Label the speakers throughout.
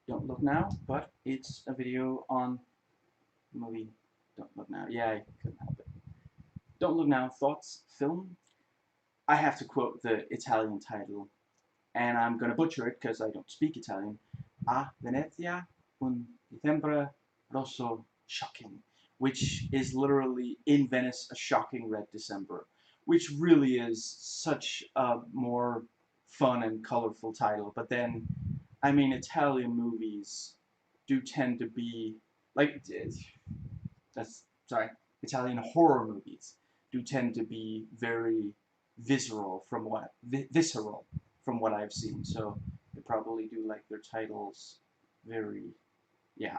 Speaker 1: Don't Look Now, but it's a video on the movie Don't Look Now. Yeah, I couldn't help it. Don't Look Now, thoughts, film. I have to quote the Italian title, and I'm going to butcher it because I don't speak Italian. A Venezia un dicembre rosso shocking, which is literally in Venice a shocking red December, which really is such a more fun and colorful title. But then, I mean, Italian movies do tend to be like that's sorry, Italian horror movies do tend to be very visceral from what I've seen. So they probably do like their titles very yeah.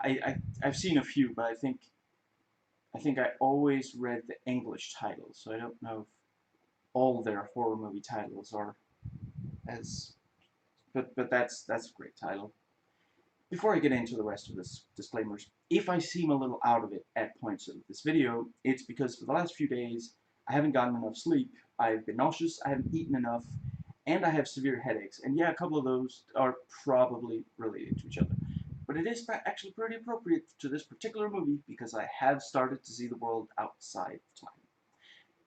Speaker 1: I've seen a few, but I think I always read the English titles, so I don't know if all their horror movie titles are as but that's a great title. Before I get into the rest of this disclaimers, if I seem a little out of it at points of this video, it's because for the last few days I haven't gotten enough sleep, I've been nauseous, I haven't eaten enough, and I have severe headaches. And yeah, a couple of those are probably related to each other. But it is actually pretty appropriate to this particular movie because I have started to see the world outside time.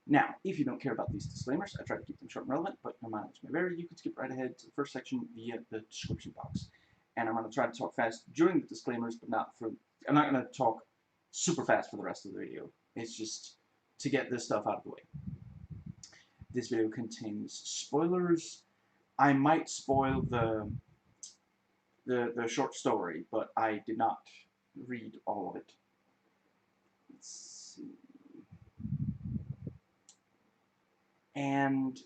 Speaker 1: Now, if you don't care about these disclaimers, I try to keep them short and relevant, but your mileage may vary. You can skip right ahead to the first section via the description box. And I'm going to try to talk fast during the disclaimers, but I'm not going to talk super fast for the rest of the video. It's just to get this stuff out of the way. This video contains spoilers. I might spoil the short story, but I did not read all of it. Let's see. And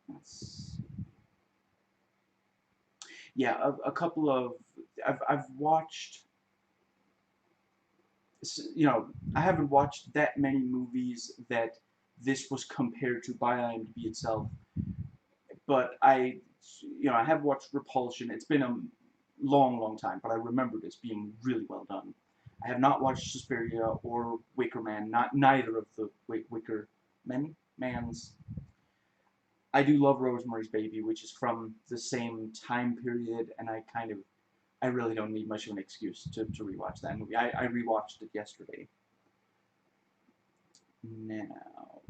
Speaker 1: let's see. Yeah, a couple of I've watched. You know, I haven't watched that many movies that this was compared to by IMDb itself, but I have watched Repulsion. It's been a long time, but I remember this being really well done. I have not watched Suspiria or Wicker Man, neither of the Wicker Mans. I do love Rosemary's Baby, which is from the same time period, and I really don't need much of an excuse to rewatch that movie. I rewatched it yesterday. Now,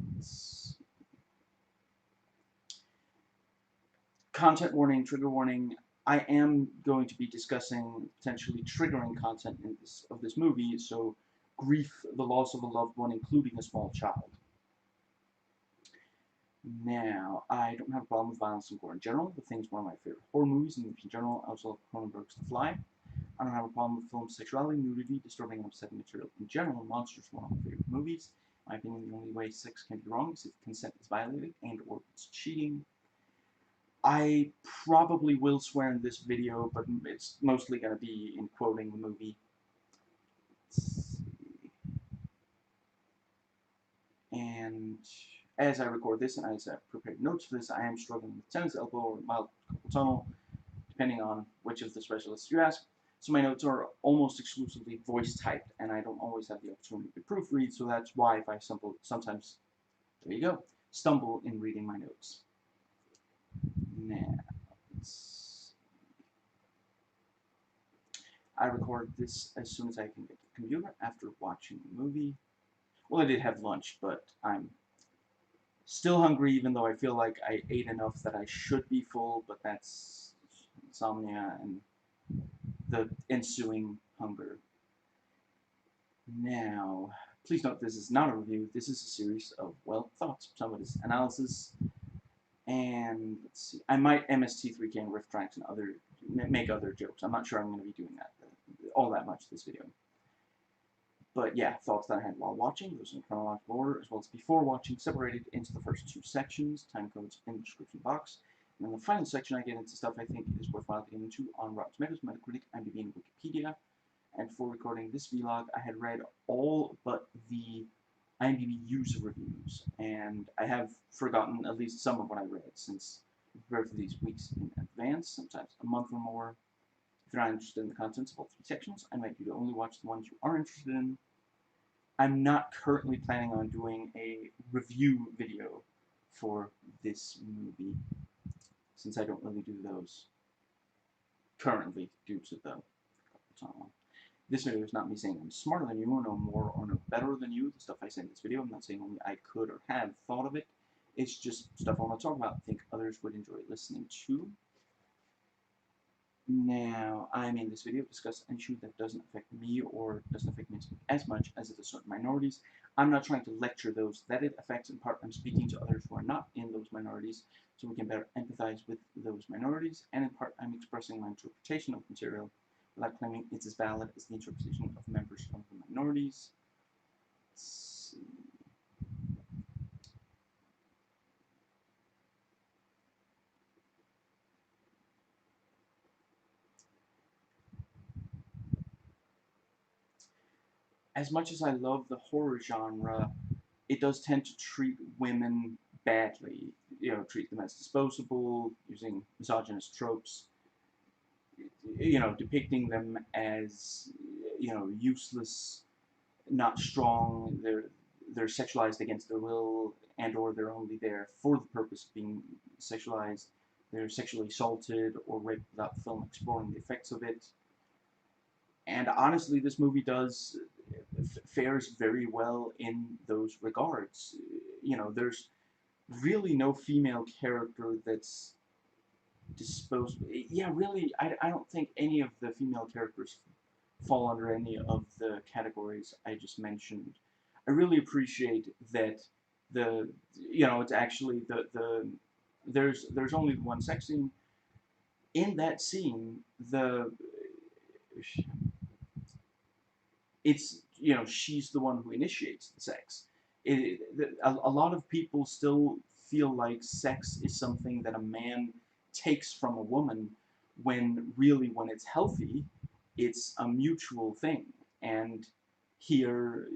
Speaker 1: content warning, trigger warning. I am going to be discussing potentially triggering content of this movie, so grief, the loss of a loved one, including a small child. Now, I don't have a problem with violence and gore in general. The Thing's one of my favorite horror movies, and in general, I also love Cronenberg's The Fly. I don't have a problem with film sexuality, nudity, disturbing and upsetting material in general. Monsters are one of my favorite movies. In my opinion, the only way sex can be wrong is if consent is violated and or it's cheating. I probably will swear in this video, but it's mostly going to be in quoting the movie. And as I record this and as I prepared notes for this, I am struggling with tennis elbow or mild carpal tunnel, depending on which of the specialists you ask. So my notes are almost exclusively voice typed, and I don't always have the opportunity to proofread, so that's why if I sometimes, there you go, stumble in reading my notes. Now, I record this as soon as I can get to the computer after watching the movie. Well, I did have lunch, but I'm still hungry, even though I feel like I ate enough that I should be full, but that's insomnia and the ensuing hunger. Now, please note this is not a review, this is a series of, well, thoughts. Some of it is analysis, and let's see, I might MST3K and riff tracks and make other jokes. I'm not sure I'm going to be doing that all that much this video. But yeah, thoughts that I had while watching, those in chronological order, as well as before watching, separated into the first two sections, time codes in the description box. And in the final section, I get into stuff I think is worthwhile getting into on Rotten Tomatoes, Metacritic, IMDb, and Wikipedia. And for recording this vlog, I had read all but the IMDb user reviews, and I have forgotten at least some of what I read since I prepared for these weeks in advance, sometimes a month or more. If you're not interested in the contents of all three sections, I invite you to only watch the ones you are interested in. I'm not currently planning on doing a review video for this movie, since I don't really do those currently due to the tunnel. This video is not me saying I'm smarter than you, or know more, or know better than you. The stuff I say in this video, I'm not saying only I could or have thought of it. It's just stuff I want to talk about, think others would enjoy listening to. Now, I in this video discuss an issue that doesn't affect me or doesn't affect me as much as it does certain minorities. I'm not trying to lecture those that it affects. In part, I'm speaking to others who are not in those minorities so we can better empathize with those minorities, and in part, I'm expressing my interpretation of material without claiming it's as valid as the interpretation of members of the minorities. Let's see. As much as I love the horror genre, it does tend to treat women badly. Treat them as disposable, using misogynist tropes. Depicting them as, useless, not strong. They're sexualized against their will, and/or they're only there for the purpose of being sexualized. They're sexually assaulted or raped without the film exploring the effects of it. And honestly, this movie fares very well in those regards. There's really no female character that's disposable. Yeah, really, I don't think any of the female characters fall under any of the categories I just mentioned. I really appreciate that it's actually there's only one sex scene. In that scene, she's the one who initiates the sex. A lot of people still feel like sex is something that a man takes from a woman, when really, when it's healthy, it's a mutual thing. And here,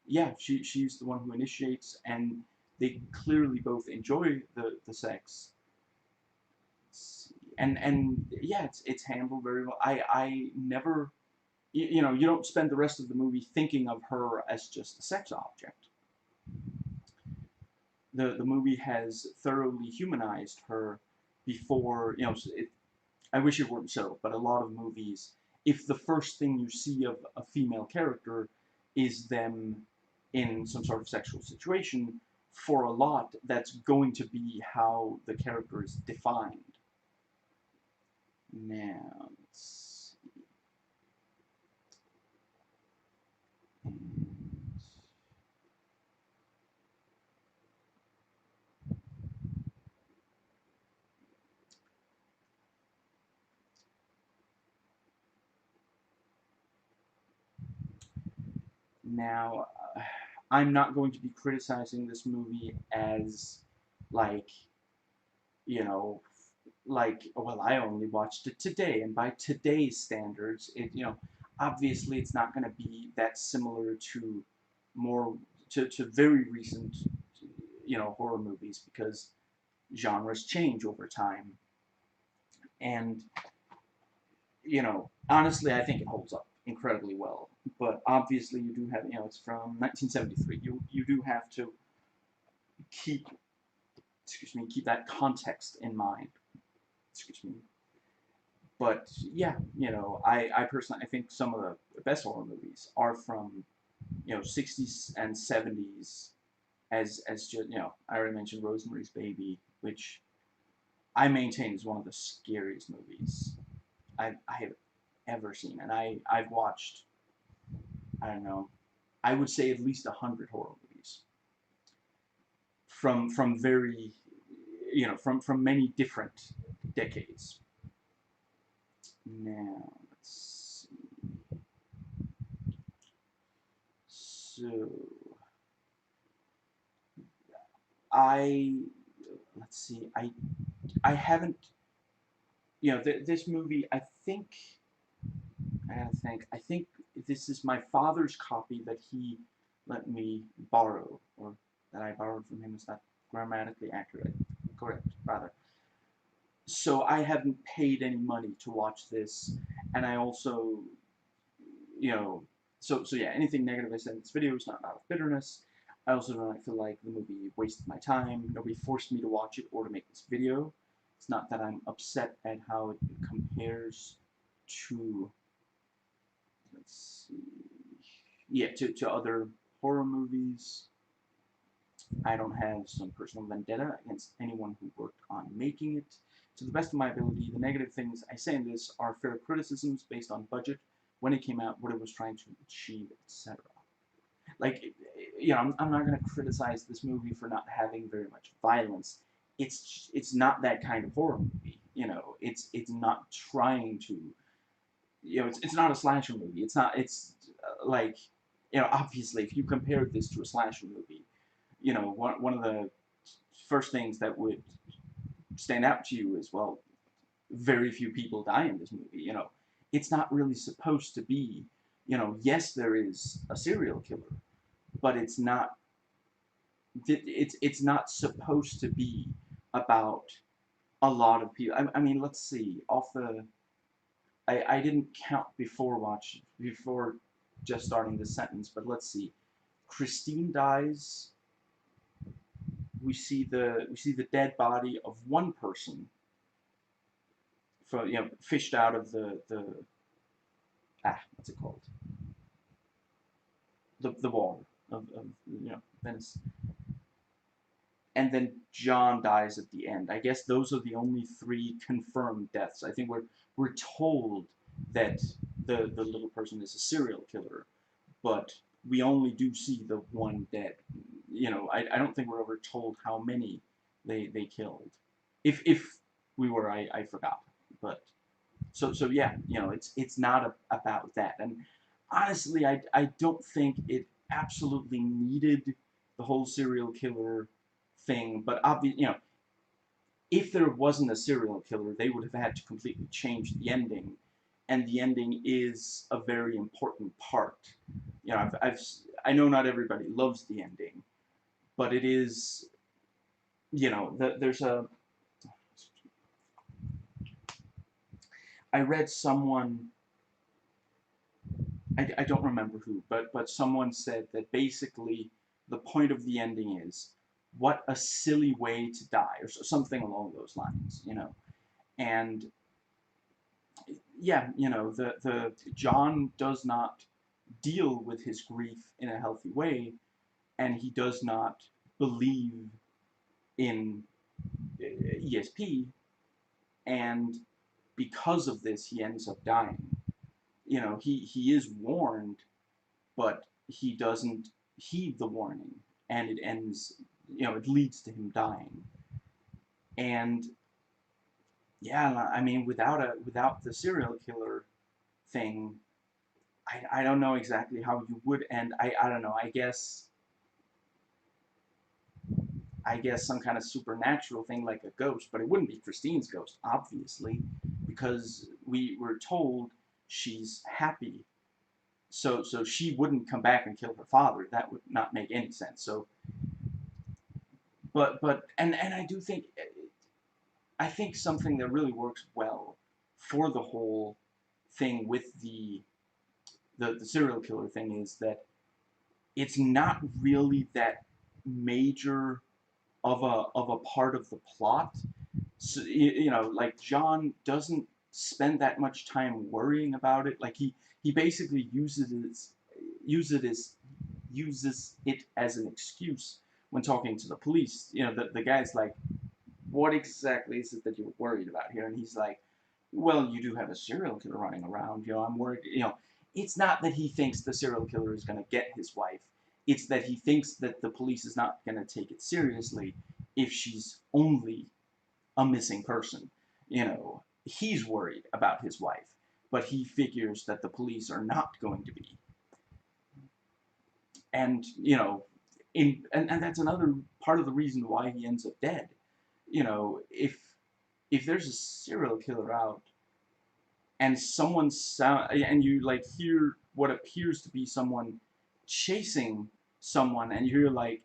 Speaker 1: yeah, she's the one who initiates, and they clearly both enjoy the sex. And yeah, it's handled very well. I never, you don't spend the rest of the movie thinking of her as just a sex object. The movie has thoroughly humanized her before, I wish it weren't so, but a lot of movies, if the first thing you see of a female character is them in some sort of sexual situation, for a lot, that's going to be how the character is defined. Now, let's see. Now, I'm not going to be criticizing this movie as, like, well, I only watched it today, and by today's standards, obviously it's not going to be that similar to very recent, horror movies, because genres change over time. And, honestly, I think it holds up incredibly well. But obviously, you do have, it's from 1973. You do have to keep that context in mind. Excuse me. But yeah, I personally, I think some of the best horror movies are from, 60s and 70s. As just, I already mentioned Rosemary's Baby, which I maintain is one of the scariest movies I have ever seen. And I've watched, I don't know, I would say at least 100 horror movies from very, from many different decades. Now, let's see. So, let's see, I haven't, this movie, I think this is my father's copy that he let me borrow, or that I borrowed from him. Is not grammatically correct, rather. So I haven't paid any money to watch this, and I also, so yeah, anything negative I said in this video is not out of bitterness. I also don't feel like the movie wasted my time. Nobody forced me to watch it or to make this video. It's not that I'm upset at how it compares to, let's see, yeah, to other horror movies. I don't have some personal vendetta against anyone who worked on making it. To the best of my ability, the negative things I say in this are fair criticisms based on budget, when it came out, what it was trying to achieve, etc. Like, I'm not going to criticize this movie for not having very much violence. It's not that kind of horror movie. It's not trying to. It's not a slasher movie. Like, obviously, if you compared this to a slasher movie, one of the first things that would stand out to you is, well, very few people die in this movie. It's not really supposed to be, yes, there is a serial killer, but it's not supposed to be about a lot of people. I mean, let's see. I didn't count before just starting the sentence, but let's see. Christine dies. We see the dead body of one person, fished out of the what's it called, the water of Venice. And then John dies at the end. I guess those are the only three confirmed deaths. I think we're told that the little person is a serial killer, but we only do see the one dead. I don't think we're ever told how many they killed. If we were, I forgot. But so yeah, it's not about that. And honestly, I don't think it absolutely needed the whole serial killer thing. But obviously, if there wasn't a serial killer, they would have had to completely change the ending, and the ending is a very important part. I know not everybody loves the ending, but it is, there's a. I read someone. I don't remember who, but someone said that basically the point of the ending is, what a silly way to die, or something along those lines. And yeah, the John does not deal with his grief in a healthy way, and he does not believe in ESP, and because of this, he ends up dying. He is warned, but he doesn't heed the warning, and it ends. It leads to him dying. And yeah, I mean, without the serial killer thing, I don't know exactly how you would end. I don't know. I guess some kind of supernatural thing like a ghost, but it wouldn't be Christine's ghost, obviously, because we were told she's happy. So she wouldn't come back and kill her father. That would not make any sense. So, but I think something that really works well for the whole thing with the serial killer thing is that it's not really that major of a part of the plot. So, like John doesn't spend that much time worrying about it. Like he basically uses uses it as an excuse when talking to the police. The guy's like, what exactly is it that you're worried about here? And he's like, well, you do have a serial killer running around. I'm worried. It's not that he thinks the serial killer is going to get his wife. It's that he thinks that the police is not going to take it seriously if she's only a missing person. He's worried about his wife, but he figures that the police are not going to be. And, and that's another part of the reason why he ends up dead. If there's a serial killer out and and you like hear what appears to be someone chasing someone, and you're like,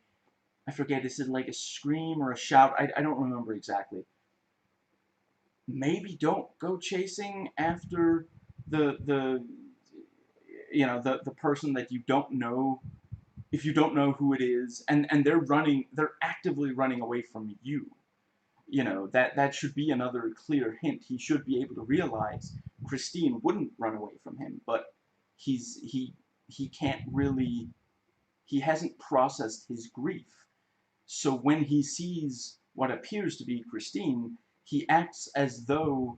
Speaker 1: I forget, is it like a scream or a shout? I don't remember exactly. Maybe don't go chasing after the the person that you don't know, if you don't know who it is, and they're actively running away from you. you know, that should be another clear hint. He should be able to realize Christine wouldn't run away from him, but he can't really, he hasn't processed his grief. So when he sees what appears to be Christine, he acts as though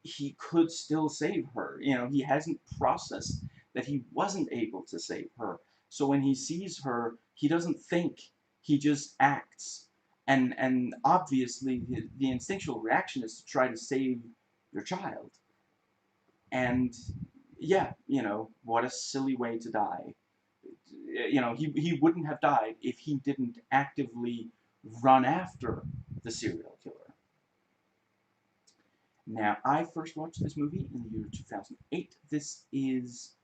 Speaker 1: he could still save her. You know, he hasn't processed that he wasn't able to save her. So when he sees her, he doesn't think, he just acts. And obviously, the instinctual reaction is to try to save your child. And yeah, you know, what a silly way to die. You know, he wouldn't have died if he didn't actively run after the serial killer. Now, I first watched this movie in the year 2008. This is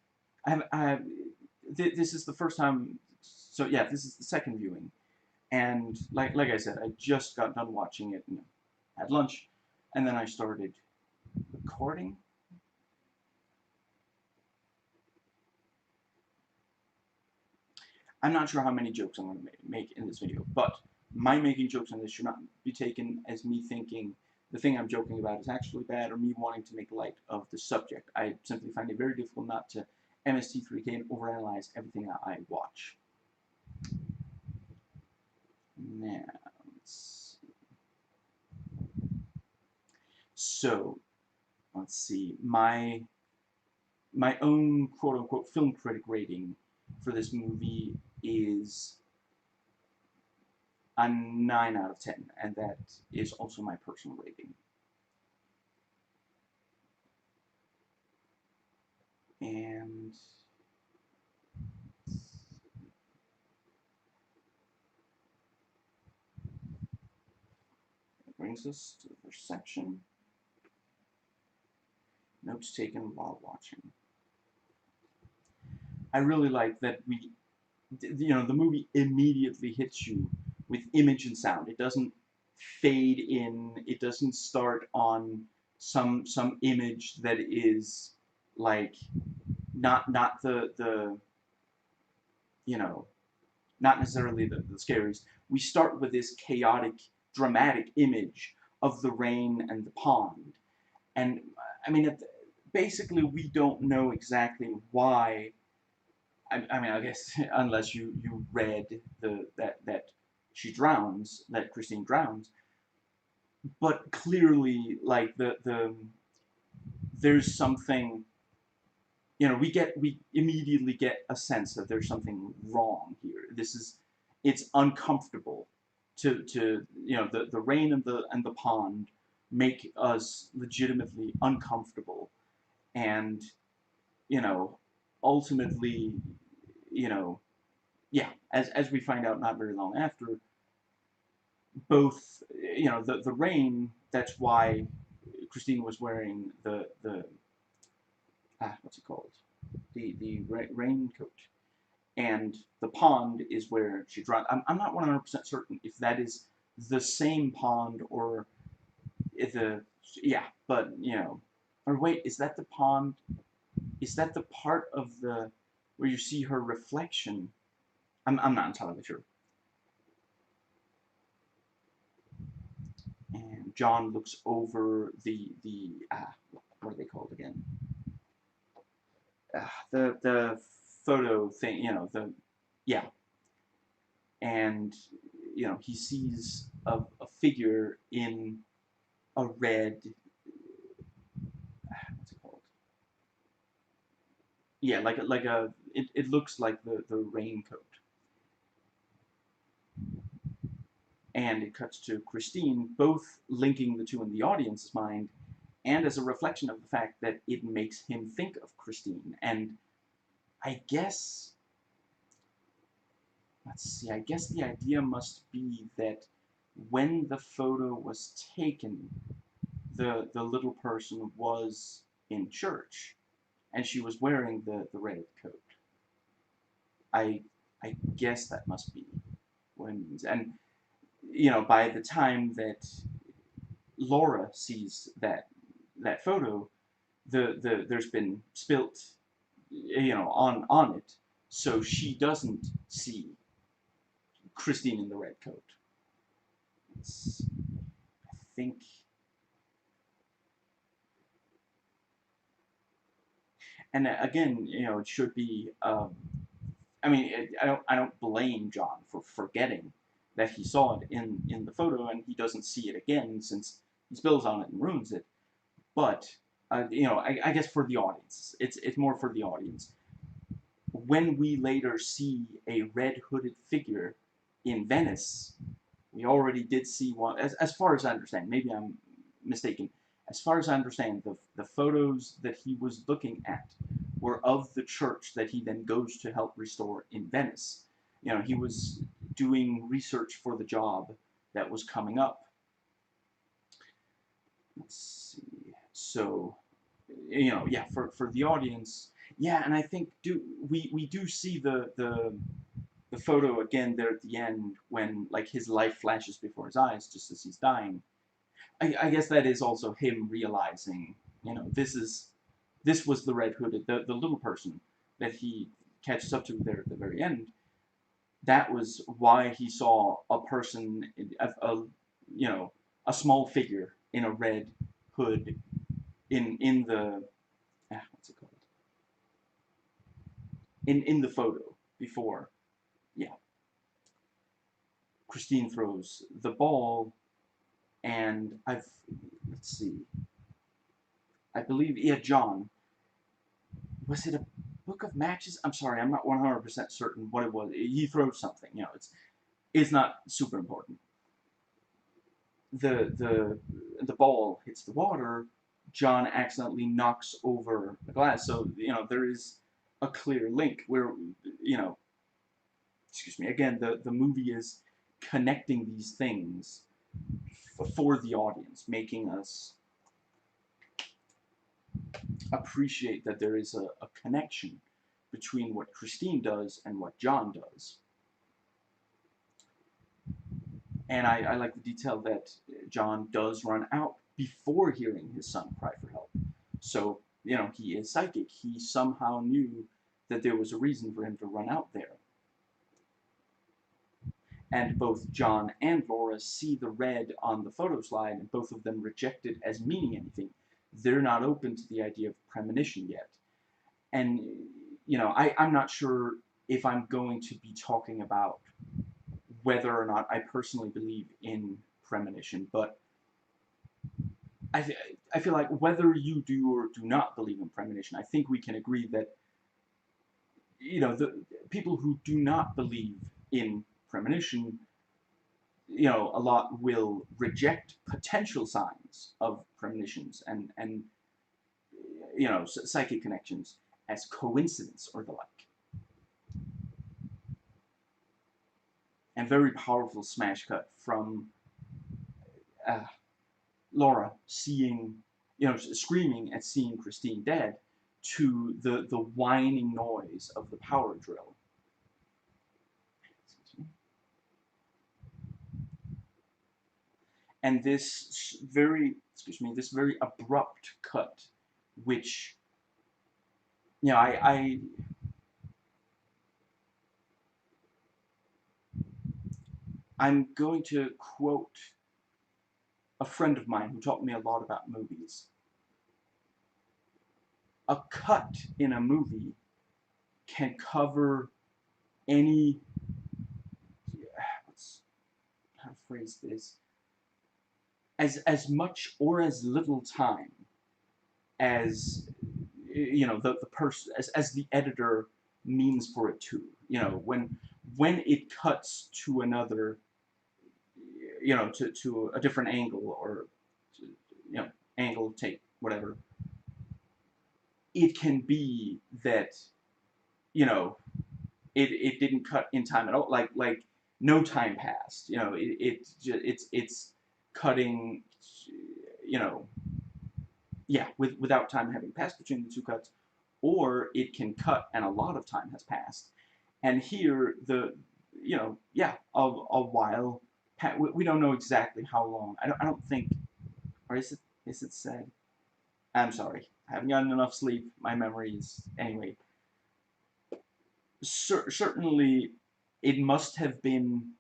Speaker 1: the first time, so yeah, this is the second viewing. And like I said, I just got done watching it, and had lunch, and then I started recording. I'm not sure how many jokes I'm going to make in this video, but my making jokes on this should not be taken as me thinking the thing I'm joking about is actually bad, or me wanting to make light of the subject. I simply find it very difficult not to MST3K and overanalyze everything that I watch. Now, let's see. So, let's see. My own quote-unquote film critic rating for this movie is a 9 out of 10, and that is also my personal rating. And that brings us to the first section. Notes taken while watching. I really like that the movie immediately hits you with image and sound. It doesn't fade in. It doesn't start on some image that is like not the you know, not necessarily the scariest. We start with this chaotic, dramatic image of the rain and the pond, and I mean, basically, we don't know exactly why. I mean, I guess unless you read that she drowns, that Christine drowns, but clearly, like there's something. You know, we immediately get a sense that there's something wrong here. It's uncomfortable to the rain and the pond make us legitimately uncomfortable, and you know, ultimately, you know, yeah, as we find out not very long after, both, the rain, that's why Christine was wearing the what's it called? The raincoat. And the pond is where she drowned. I'm not 100% certain if that is the same pond or if yeah, but or wait, is that the pond? Is that the part of the where you see her reflection? I'm not entirely sure. And John looks over the what are they called again? The photo thing, yeah, and he sees a figure in a red, what's it called? Yeah, it looks like the raincoat. And it cuts to Christine, both linking the two in the audience's mind, and as a reflection of the fact that it makes him think of Christine. And I guess, let's see, I guess the idea must be that when the photo was taken, the little person was in church, and she was wearing the red coat. I I guess that must be what it means. And by the time that Laura sees that photo, there's been spilt, on it, so she doesn't see Christine in the red coat. let's see, I think, and again, it should be. I mean, I don't blame John for forgetting that he saw it in the photo, and he doesn't see it again since he spills on it and ruins it. But I guess for the audience, it's more for the audience. When we later see a red hooded figure in Venice, we already did see one. As far as I understand, maybe I'm mistaken. As far as I understand, the photos that he was looking at were of the church that he then goes to help restore in Venice. He was doing research for the job that was coming up. Let's see. So, yeah, for the audience, yeah, and I think we do see the photo again there at the end when like his life flashes before his eyes just as he's dying. I guess that is also him realizing, this was the red hooded, the little person that he catches up to there at the very end. That was why he saw a person, a small figure in a red hood in the what's it called? In the photo before, yeah, Christine throws the ball, and let's see, I believe, yeah, John, was it a book of matches? I'm sorry, I'm not 100% certain what it was. He throws something, it's not super important. The ball hits the water. John accidentally knocks over the glass, so there is a clear link where, excuse me, again, the movie is connecting these things for the audience, making us appreciate that there is a connection between what Christine does and what John does. And I like the detail that John does run out before hearing his son cry for help. So, he is psychic. He somehow knew that there was a reason for him to run out there. And both John and Laura see the red on the photo slide, and both of them reject it as meaning anything. They're not open to the idea of premonition yet. And, I'm not sure if I'm going to be talking about whether or not I personally believe in premonition, but I feel like whether you do or do not believe in premonition, I think we can agree that, the people who do not believe in premonition, a lot will reject potential signs of premonitions and psychic connections as coincidence or the like. And very powerful smash cut from Laura seeing, screaming at seeing Christine dead, to the whining noise of the power drill. And this very abrupt cut, which, I'm going to quote a friend of mine who taught me a lot about movies. A cut in a movie can cover any, how to phrase this, as much or as little time as the person, as the editor means for it to. When it cuts to another, to a different angle, or angle, take, whatever, it can be that it didn't cut in time at all, like no time passed, it's cutting, yeah, without time having passed between the two cuts, or it can cut and a lot of time has passed. And here, yeah, a while, we don't know exactly how long. I don't think, or is it said? I'm sorry, I haven't gotten enough sleep. My memory is, anyway. Certainly, it must have been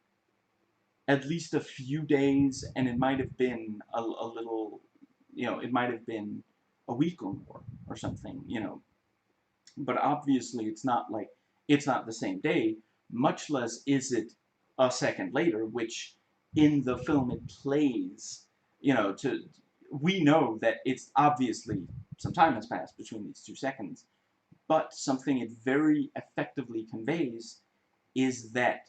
Speaker 1: at least a few days, and it might have been a little, it might have been a week or more or something, but obviously it's not the same day, much less is it a second later, which in the film it plays, to we know that it's obviously some time has passed between these 2 seconds, but something it very effectively conveys is that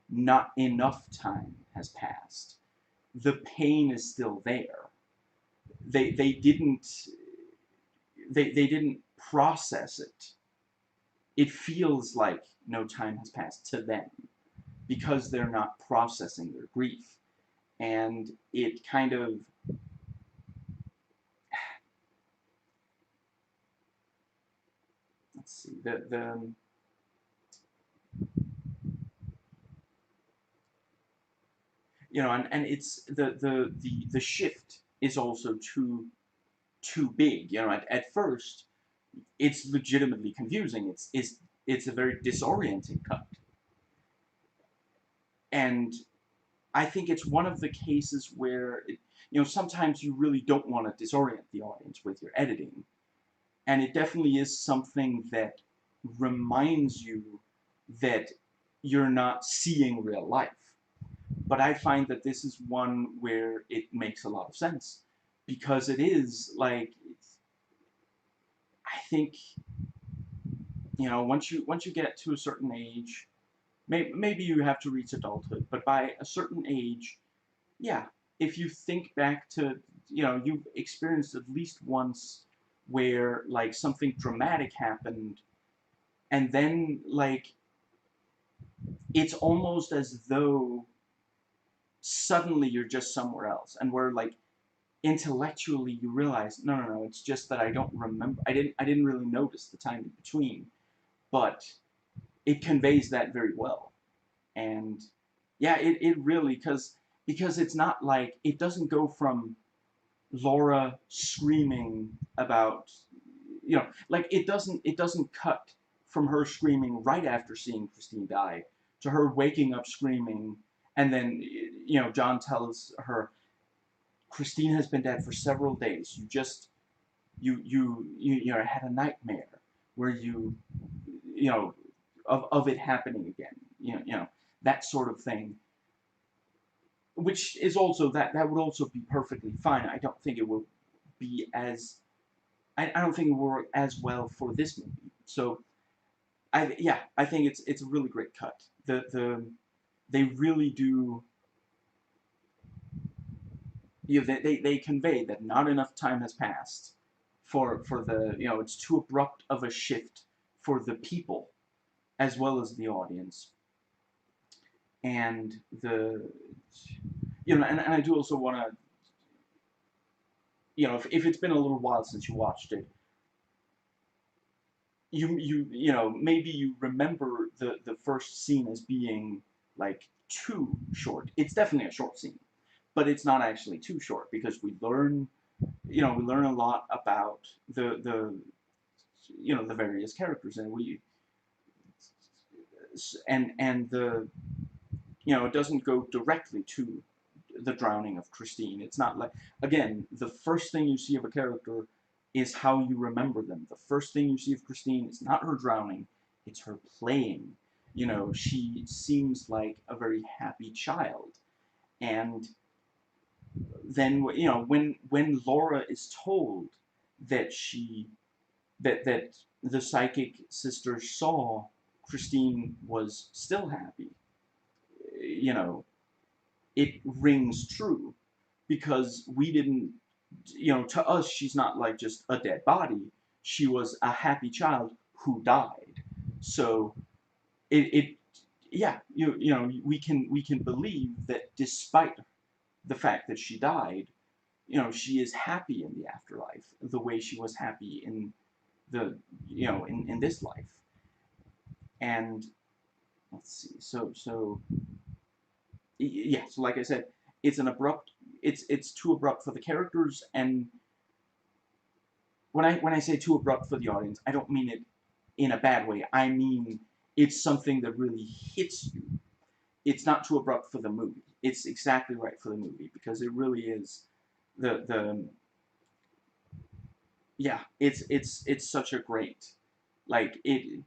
Speaker 1: not enough time has passed. The pain is still there. They didn't they didn't process it. It feels like no time has passed to them because they're not processing their grief. And it kind of, let's see, and it's the shift is also too big. At first it's legitimately confusing. It's a very disorienting cut, and I think it's one of the cases where sometimes you really don't want to disorient the audience with your editing, and it definitely is something that reminds you that you're not seeing real life. But I find that this is one where it makes a lot of sense, because it is like, I think, once you get to a certain age, maybe you have to reach adulthood, but by a certain age, yeah, if you think back to, you've experienced at least once where like something dramatic happened, and then like it's almost as though suddenly you're just somewhere else, and where like intellectually you realize, no, it's just that I don't remember, I didn't really notice the time in between, but it conveys that very well. And yeah, it really, because it's not like, it doesn't go from Laura screaming about, like it doesn't cut from her screaming right after seeing Christine die to her waking up screaming, and then John tells her Christine has been dead for several days. You just had a nightmare where you know of it happening again. That sort of thing, which is also that would also be perfectly fine. I don't think it will be as I don't think it will work as well for this movie. So I think it's a really great cut. They really do, they convey that not enough time has passed for the, it's too abrupt of a shift for the people as well as the audience. And the and I do also want to, if it's been a little while since you watched it, maybe you remember the first scene as being like too short. It's definitely a short scene, but it's not actually too short, because we learn a lot about the various characters, and the it doesn't go directly to the drowning of Christine. It's not like, again, the first thing you see of a character is how you remember them. The first thing you see of Christine is not her drowning, it's her playing. She seems like a very happy child. And then, when Laura is told that that the psychic sister saw Christine was still happy, you know, it rings true, because we didn't, to us, she's not like just a dead body. She was a happy child who died. So it yeah, we can believe that despite the fact that she died, she is happy in the afterlife the way she was happy in the, in this life. And let's see, yeah, so like I said, it's an abrupt, it's too abrupt for the characters, and when I say too abrupt for the audience, I don't mean it in a bad way. I mean it's something that really hits you. It's not too abrupt for the movie. it's exactly right for the movie, because it really is the yeah, it's such a great, like, it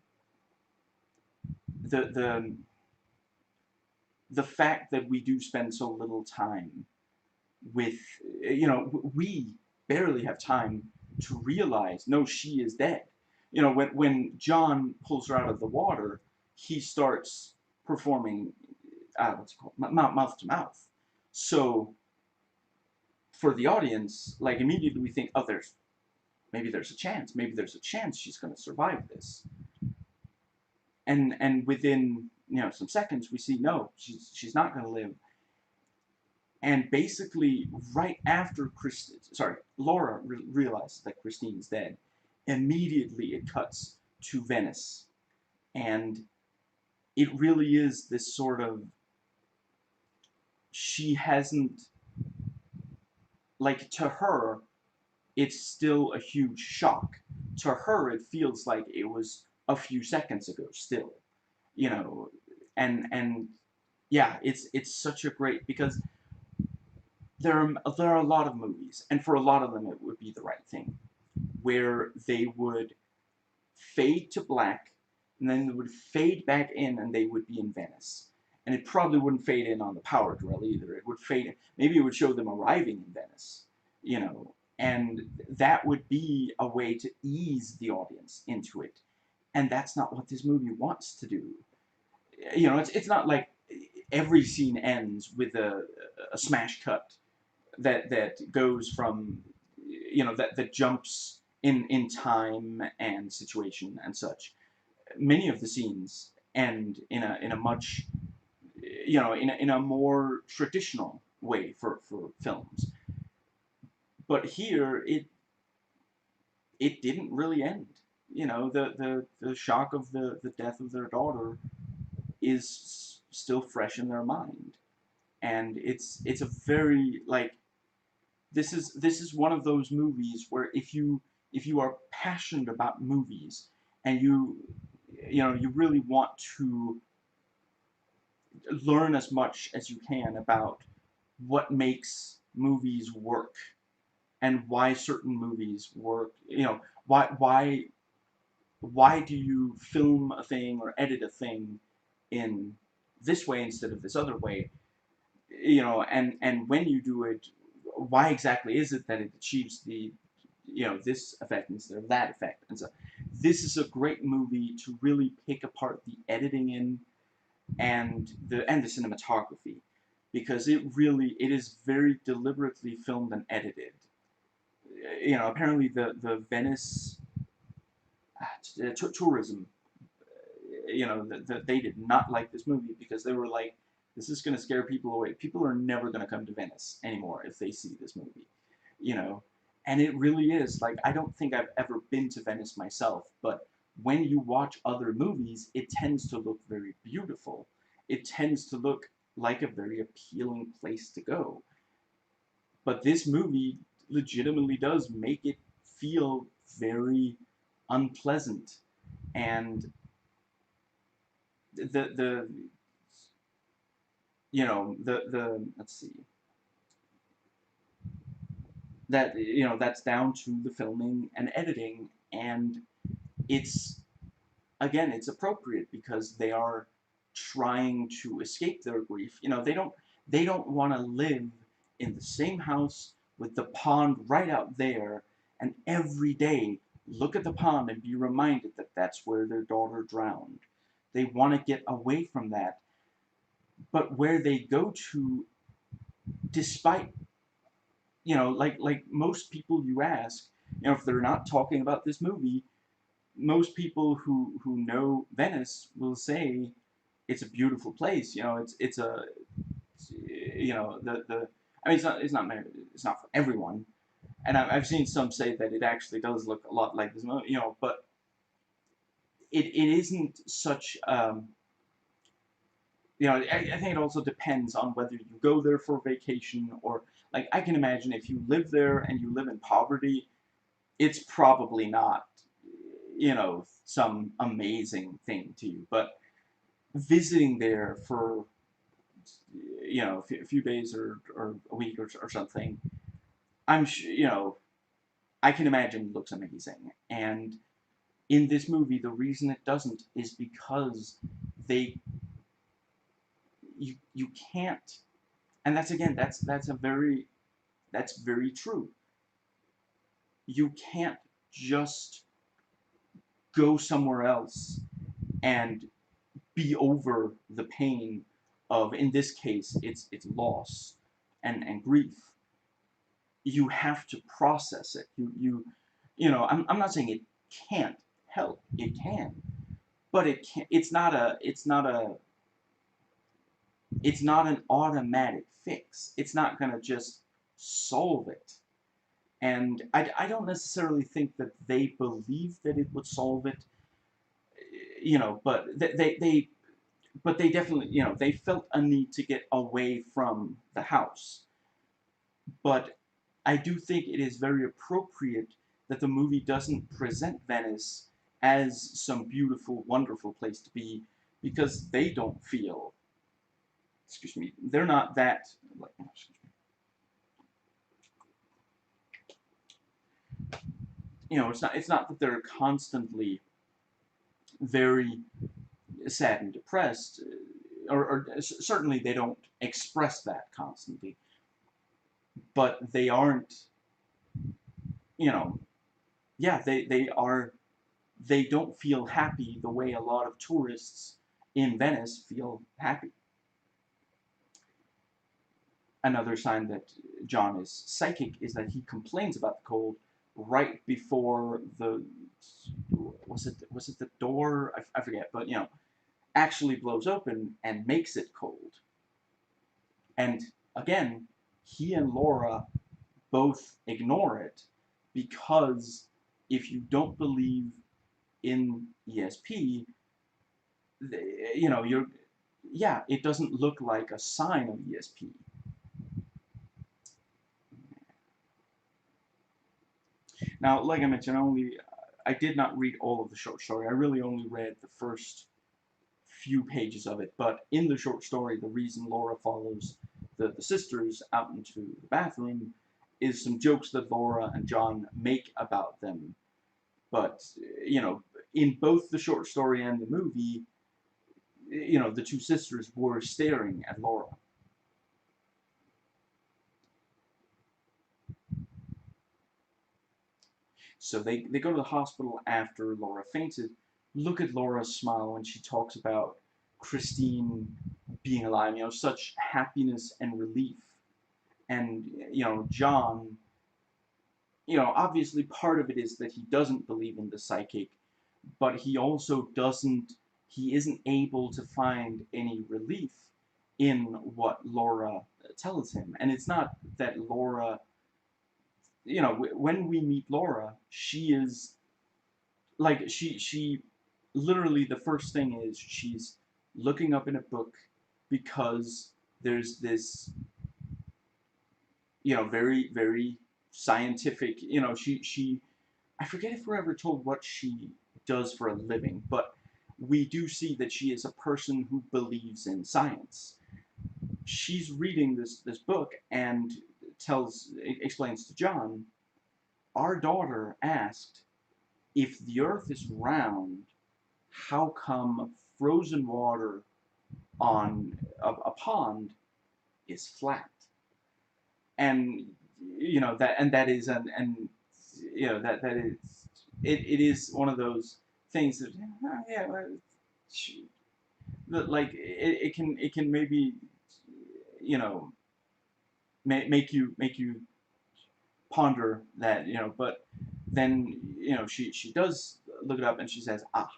Speaker 1: the the fact that we do spend so little time with, we barely have time to realize, no, she is dead. When John pulls her out of the water, he starts performing, what's it called, mouth to mouth. So for the audience, like, immediately we think, oh, maybe there's a chance she's going to survive this. And within, some seconds, we see, no, she's not going to live. And basically, right after Laura realizes that Christine's dead, immediately it cuts to Venice. And it really is this sort of, she hasn't, like, to her, it's still a huge shock. To her, it feels like it was a few seconds ago still, you know, and yeah, it's such a great, because there are a lot of movies, and for a lot of them it would be the right thing, where they would fade to black, and then they would fade back in, and they would be in Venice. And it probably wouldn't fade in on the power drill either. It would fade. Maybe it would show them arriving in Venice, and that would be a way to ease the audience into it. And that's not what this movie wants to do. It's not like every scene ends with a smash cut that goes from, that jumps in time and situation and such. Many of the scenes end in a much, in a more traditional way for films. But here it didn't really end. The shock of the death of their daughter is still fresh in their mind, and it's a very, like, this is one of those movies where if you are passionate about movies, and you really want to learn as much as you can about what makes movies work, and why certain movies work, why do you film a thing or edit a thing in this way instead of this other way, and when you do it, why exactly is it that it achieves the, this effect instead of that effect. And so this is a great movie to really pick apart the editing in, and the cinematography, because it is very deliberately filmed and edited. Apparently the Venice tourism, they did not like this movie, because they were like, this is going to scare people away. People are never going to come to Venice anymore if they see this movie, you know. And it really is, like, I don't think I've ever been to Venice myself, but when you watch other movies, it tends to look very beautiful. It tends to look like a very appealing place to go. But this movie legitimately does make it feel very unpleasant. And the the let's see, that's down to the filming and editing. And it's, again, it's appropriate, because they are trying to escape their grief. They don't want to live in the same house with the pond right out there, and every day look at the pond and be reminded that that's where their daughter drowned. They want to get away from that. But where they go to, despite, like most people you ask, if they're not talking about this movie, most people who know Venice will say it's a beautiful place. The I mean, it's not for everyone, and I've seen some say that it actually does look a lot like this movie, but it isn't such. I think it also depends on whether you go there for vacation, or, like, I can imagine if you live there and you live in poverty, it's probably not, some amazing thing to you. But visiting there for you know, a few days or a week or something, I'm sure, you know, I can imagine it looks amazing. And in this movie, the reason it doesn't is because they you can't, and that's again that's very true. You can't just go somewhere else and be over the pain of, in this case, it's loss and grief. You have to process it. You know, I'm not saying it can't help. It can, but it can. It's not an automatic fix. It's not gonna just solve it. And I don't necessarily think that they believe that it would solve it, you know, but but they definitely, you know, they felt a need to get away from the house. But I do think it is very appropriate that the movie doesn't present Venice as some beautiful, wonderful place to be, because they don't feel, excuse me, they're not that, like, you know, it's not that they're constantly very sad and depressed, or certainly they don't express that constantly, but they aren't, you know, yeah, they don't feel happy the way a lot of tourists in Venice feel happy. Another sign that John is psychic is that he complains about the cold right before the, was it the door, I forget, but you know, actually blows open and makes it cold. And again, he and Laura both ignore it, because if you don't believe in ESP, you know, you're, yeah, it doesn't look like a sign of ESP. Now, like I mentioned, I did not read all of the short story. I really only read the first few pages of it. But in the short story, the reason Laura follows the sisters out into the bathroom is some jokes that Laura and John make about them. But, you know, in both the short story and the movie, you know, the two sisters were staring at Laura. So they go to the hospital after Laura fainted. Look at Laura's smile when she talks about Christine being alive, you know, such happiness and relief. And, you know, John, you know, obviously part of it is that he doesn't believe in the psychic, but he also he isn't able to find any relief in what Laura tells him. And it's not that Laura, you know, when we meet Laura, she is like, she literally, the first thing is she's looking up in a book because there's this, you know, very scientific, you know, she I forget if we're ever told what she does for a living, but we do see that she is a person who believes in science. She's reading this book and explains to John, our daughter asked, if the earth is round, how come frozen water on a pond is flat? And you know that, and that is, and you know that is, it is one of those things that, yeah, like it can maybe, you know, make you ponder that, you know. But then, you know, she does look it up and she says, ah,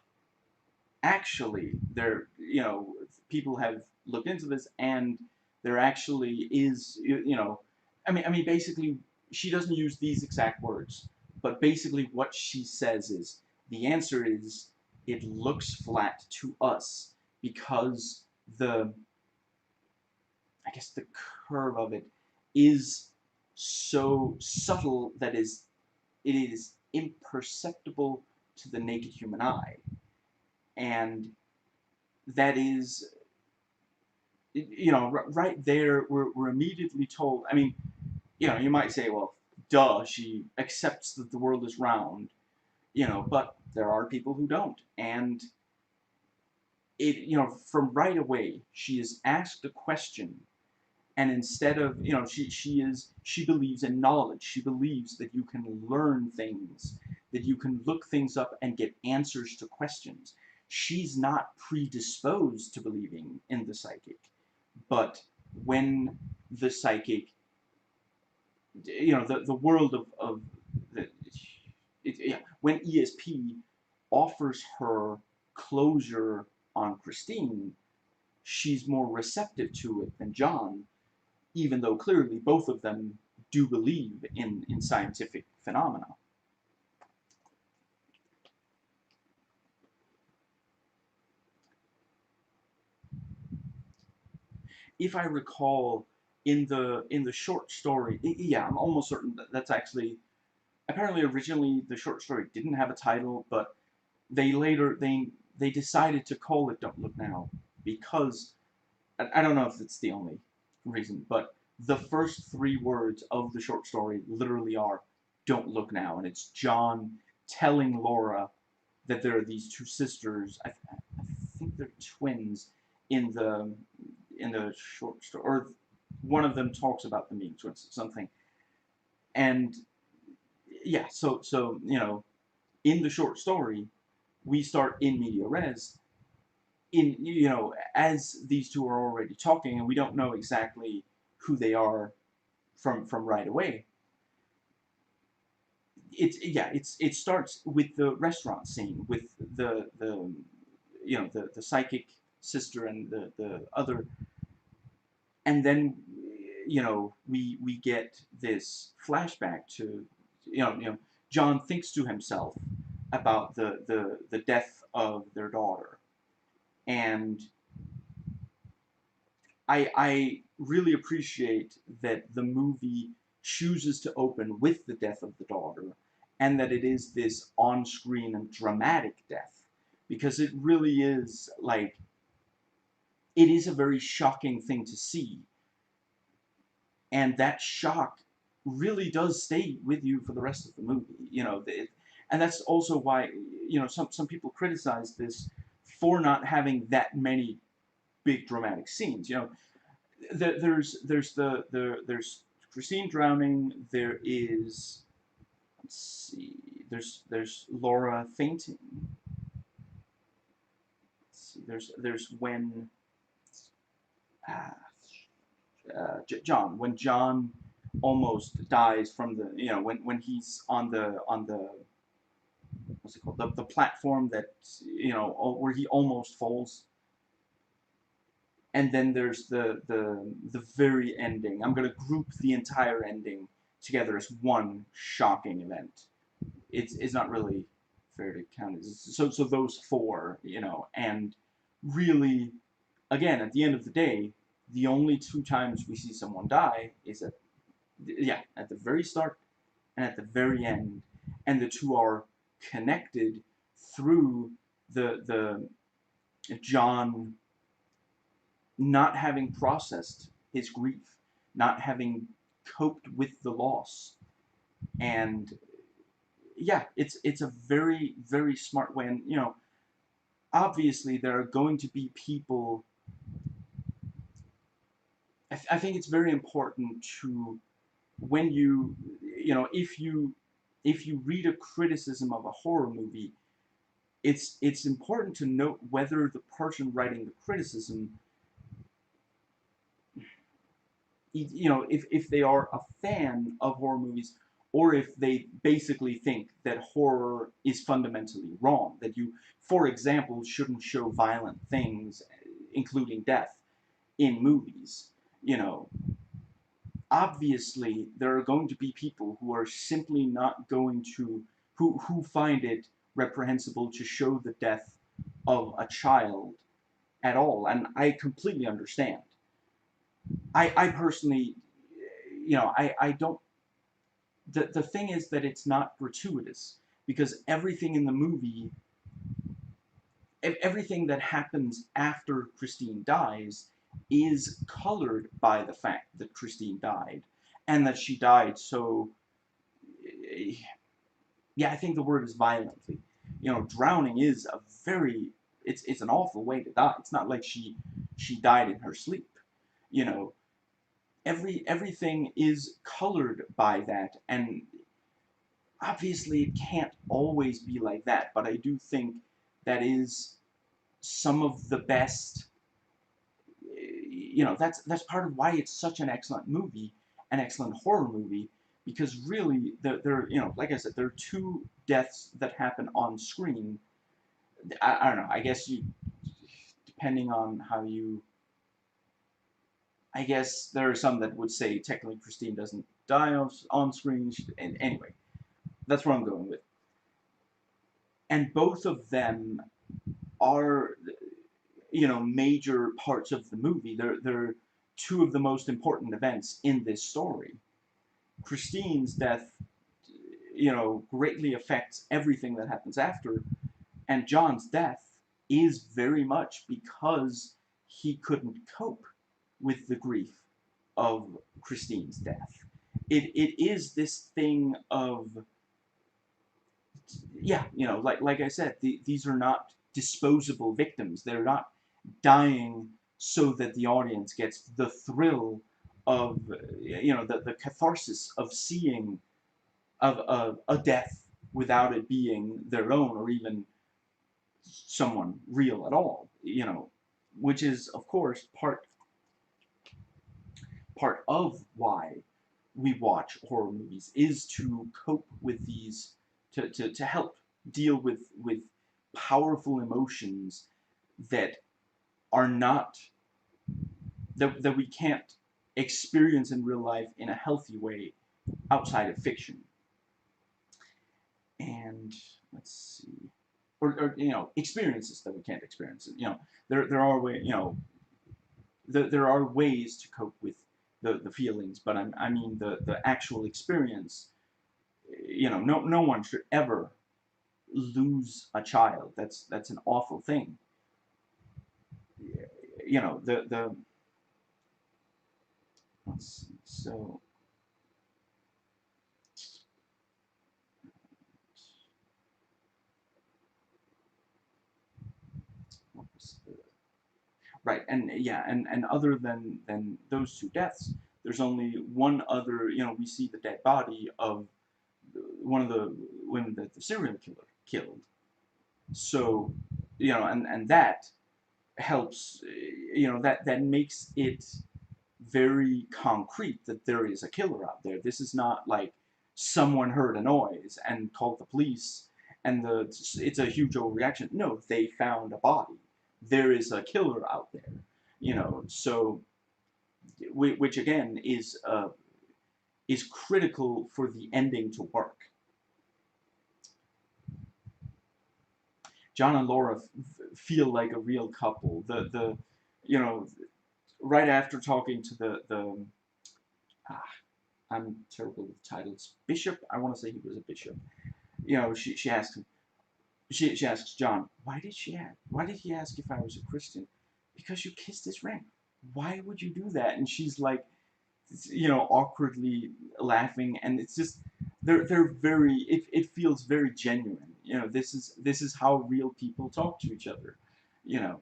Speaker 1: actually, there, you know, people have looked into this, and there actually is, you know, I mean, basically, she doesn't use these exact words, but basically what she says is, the answer is, it looks flat to us because I guess the curve of it is so subtle that it is imperceptible to the naked human eye. And that is, you know, right there, we're immediately told. I mean, you know, you might say, well, duh, she accepts that the world is round, you know, but there are people who don't, and it, you know, from right away, she is asked a question, and instead of, you know, she believes in knowledge. She believes that you can learn things, that you can look things up and get answers to questions. She's not predisposed to believing in the psychic, but when the psychic, you know, the world of the, yeah, when ESP offers her closure on Christine, she's more receptive to it than John, even though clearly both of them do believe in scientific phenomena. If I recall, in the short story, yeah, I'm almost certain that that's actually, apparently originally the short story didn't have a title, but they later they decided to call it "Don't Look Now" because I don't know if it's the only reason, but the first three words of the short story literally are "Don't look now," and it's John telling Laura that there are these two sisters. I think they're twins in the short story, or one of them talks about them being twins, something. And yeah, so you know, in the short story, we start in media res, in, you know, as these two are already talking and we don't know exactly who they are from right away. It starts with the restaurant scene with the you know, the psychic sister and the other, and then, you know, we get this flashback to, you know, John thinks to himself about the death of their daughter, and I really appreciate that the movie chooses to open with the death of the daughter, and that it is this on-screen and dramatic death, because it really is like, it is a very shocking thing to see, and that shock really does stay with you for the rest of the movie. You know, and that's also why, you know, some people criticize this for not having that many big dramatic scenes. You know, there's Christine drowning. There is, let's see, there's Laura fainting. Let's see, there's when uh, John, when John almost dies from the, you know, when he's on the what's it called, the platform that, you know, where he almost falls. And then there's the very ending. I'm gonna group the entire ending together as one shocking event. It's not really fair to count it. So those four, you know, and really, again, at the end of the day, the only two times we see someone die is at, yeah, at the very start and at the very end, and the two are connected through the John not having processed his grief, not having coped with the loss. And yeah, it's a very, very smart way. And, you know, obviously there are going to be people. I think it's very important to, when you know, if you read a criticism of a horror movie, it's important to note whether the person writing the criticism, you know, if they are a fan of horror movies, or if they basically think that horror is fundamentally wrong, that you, for example, shouldn't show violent things, including death, in movies. You know, obviously there are going to be people who are simply not going to, who find it reprehensible to show the death of a child at all, and I completely understand. I personally, you know, I don't, the thing is that it's not gratuitous, because everything in the movie, everything that happens after Christine dies is colored by the fact that Christine died, and that she died so, yeah, I think the word is violently. You know, drowning is a very, it's an awful way to die. It's not like she died in her sleep. You know, everything is colored by that, and obviously it can't always be like that, but I do think that is some of the best, you know, that's part of why it's such an excellent movie, an excellent horror movie, because really, there, you know, like I said, there are two deaths that happen on screen. I don't know, I guess you, depending on how you, I guess there are some that would say technically Christine doesn't die on screen, and anyway, that's where I'm going with. And both of them are, you know, major parts of the movie. They're two of the most important events in this story. Christine's death, you know, greatly affects everything that happens after, and John's death is very much because he couldn't cope with the grief of Christine's death. It is this thing of, yeah, you know, like I said, these are not disposable victims. They're not dying so that the audience gets the thrill of, you know, the catharsis of seeing of a death without it being their own or even someone real at all, you know, which is of course part of why we watch horror movies, is to cope with these, to help deal with powerful emotions that are not, that we can't experience in real life in a healthy way outside of fiction. And let's see, or you know, experiences that we can't experience. You know, there are ways, you know, there are ways to cope with the feelings, but I mean the actual experience. You know, no one should ever lose a child. That's an awful thing. You know, the let's see, so what was the, right, and yeah, and other than those two deaths, there's only one other. You know, we see the dead body of one of the women that the serial killer killed. So, you know, and that helps. You know, that makes it very concrete that there is a killer out there. This is not like someone heard a noise and called the police and it's a huge overreaction. No, they found a body. There is a killer out there. You know, so which again is critical for the ending to work. John and Laura feel like a real couple. The you know, right after talking to the ah, I'm terrible with titles. Bishop, I want to say he was a bishop. You know, she asks him, she asks John, why did he ask if I was a Christian? Because you kissed his ring. Why would you do that? And she's like, you know, awkwardly laughing, and it's just they're very, it feels very genuine. You know, this is how real people talk to each other. You know,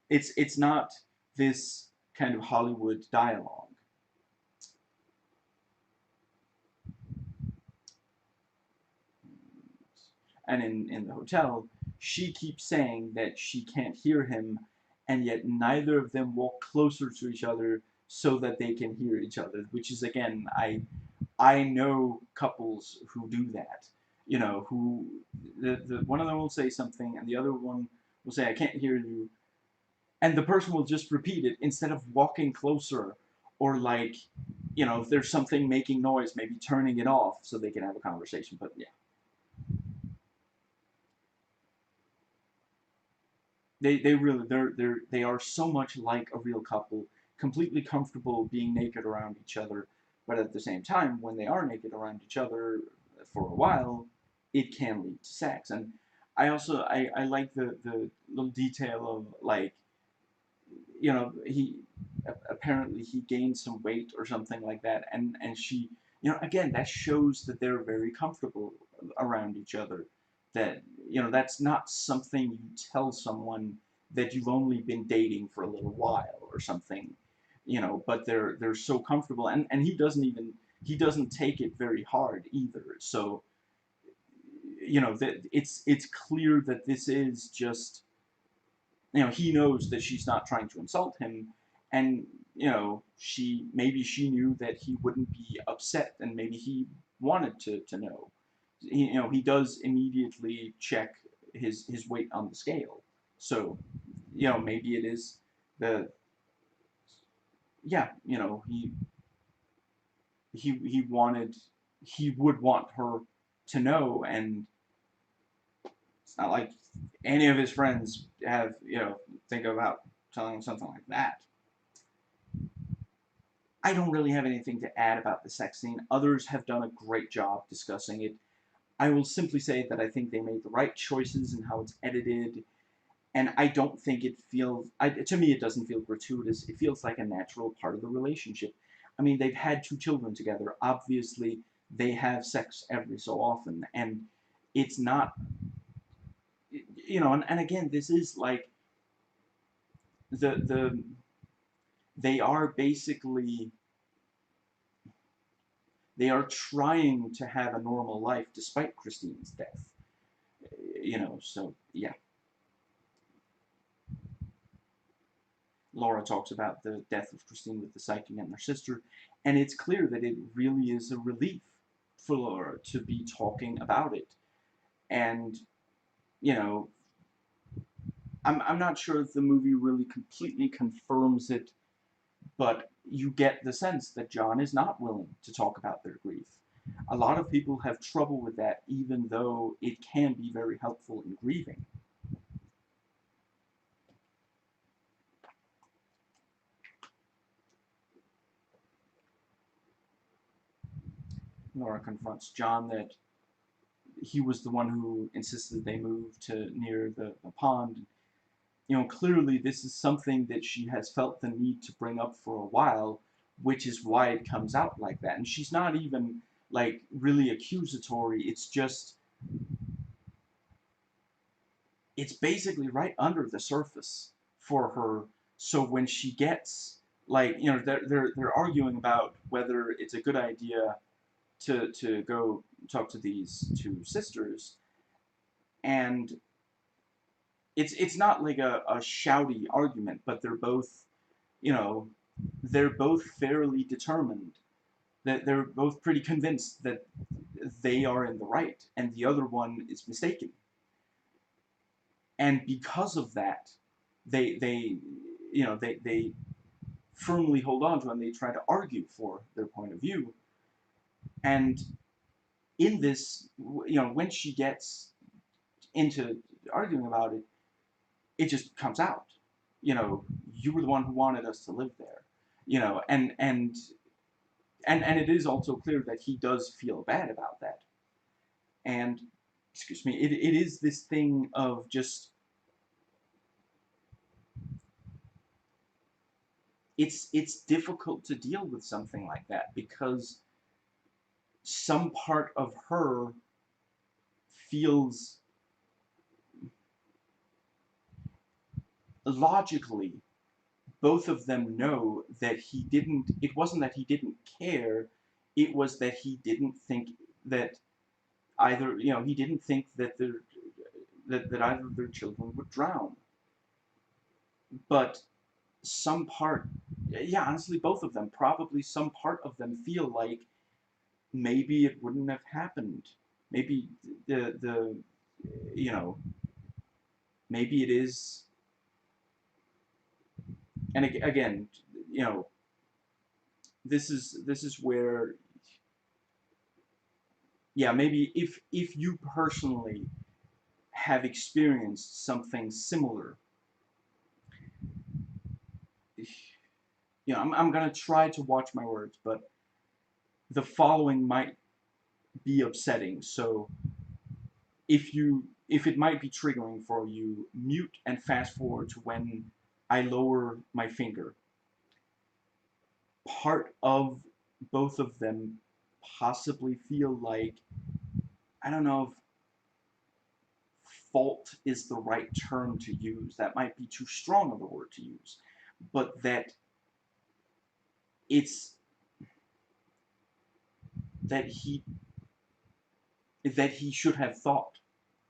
Speaker 1: it's not this kind of Hollywood dialogue. And in the hotel, she keeps saying that she can't hear him, and yet neither of them walk closer to each other so that they can hear each other. Which is again, I know couples who do that. You know, who the one of them will say something, and the other one will say, "I can't hear you," and the person will just repeat it instead of walking closer, or like, you know, if there's something making noise, maybe turning it off so they can have a conversation. But yeah. They really they are so much like a real couple, completely comfortable being naked around each other, but at the same time, when they are naked around each other for a while, it can lead to sex. And I like the little detail of like, you know, apparently he gained some weight or something like that, and she, again, that shows that they're very comfortable around each other. That, that's not something you tell someone that you've only been dating for a little while or something, but they're so comfortable, and he doesn't take it very hard either. So, that it's clear that this is just, he knows that she's not trying to insult him, and, she knew that he wouldn't be upset, and maybe he wanted to know. He does immediately check his weight on the scale. So, maybe it is the, yeah, he would want her to know, and it's not like any of his friends have, think about telling him something like that. I don't really have anything to add about the sex scene. Others have done a great job discussing it. I will simply say that I think they made the right choices in how it's edited, and I don't think it feels, to me, it doesn't feel gratuitous. It feels like a natural part of the relationship. I mean, they've had two children together. Obviously, they have sex every so often, and it's not, and again, this is like the they are basically, they are trying to have a normal life despite Christine's death. So yeah. Laura talks about the death of Christine with the psychic and her sister, and it's clear that it really is a relief for Laura to be talking about it. And, you know, I'm not sure if the movie really completely confirms it, but you get the sense that John is not willing to talk about their grief. A lot of people have trouble with that, even though it can be very helpful in grieving. Laura confronts John that he was the one who insisted they move to near the pond. Clearly this is something that she has felt the need to bring up for a while, which is why it comes out like that. And she's not even, like, really accusatory. It's just, it's basically right under the surface for her. So when she gets, like, they're arguing about whether it's a good idea to go talk to these two sisters, and it's not like a shouty argument, but you know, they're both fairly determined, that they're both pretty convinced that they are in the right and the other one is mistaken. And because of that, they they firmly hold on to, and they try to argue for their point of view. And in this, when she gets into arguing about it, it just comes out. You were the one who wanted us to live there. And it is also clear that he does feel bad about that. And, excuse me, it is this thing of just, it's difficult to deal with something like that, because some part of her feels, logically, both of them know that it wasn't that he didn't care, it was that he didn't think that either, he didn't think that that either of their children would drown. But some part, yeah, honestly, both of them, probably some part of them feel like maybe it wouldn't have happened. Maybe the you know, maybe it is, and again, you know, this is where, yeah, maybe if you personally have experienced something similar, I'm gonna try to watch my words, but the following might be upsetting. So if it might be triggering for you, mute and fast forward to when I lower my finger. part of both of them possibly feel like, I don't know if fault is the right term to use. That might be too strong of a word to use. But that it's that he should have thought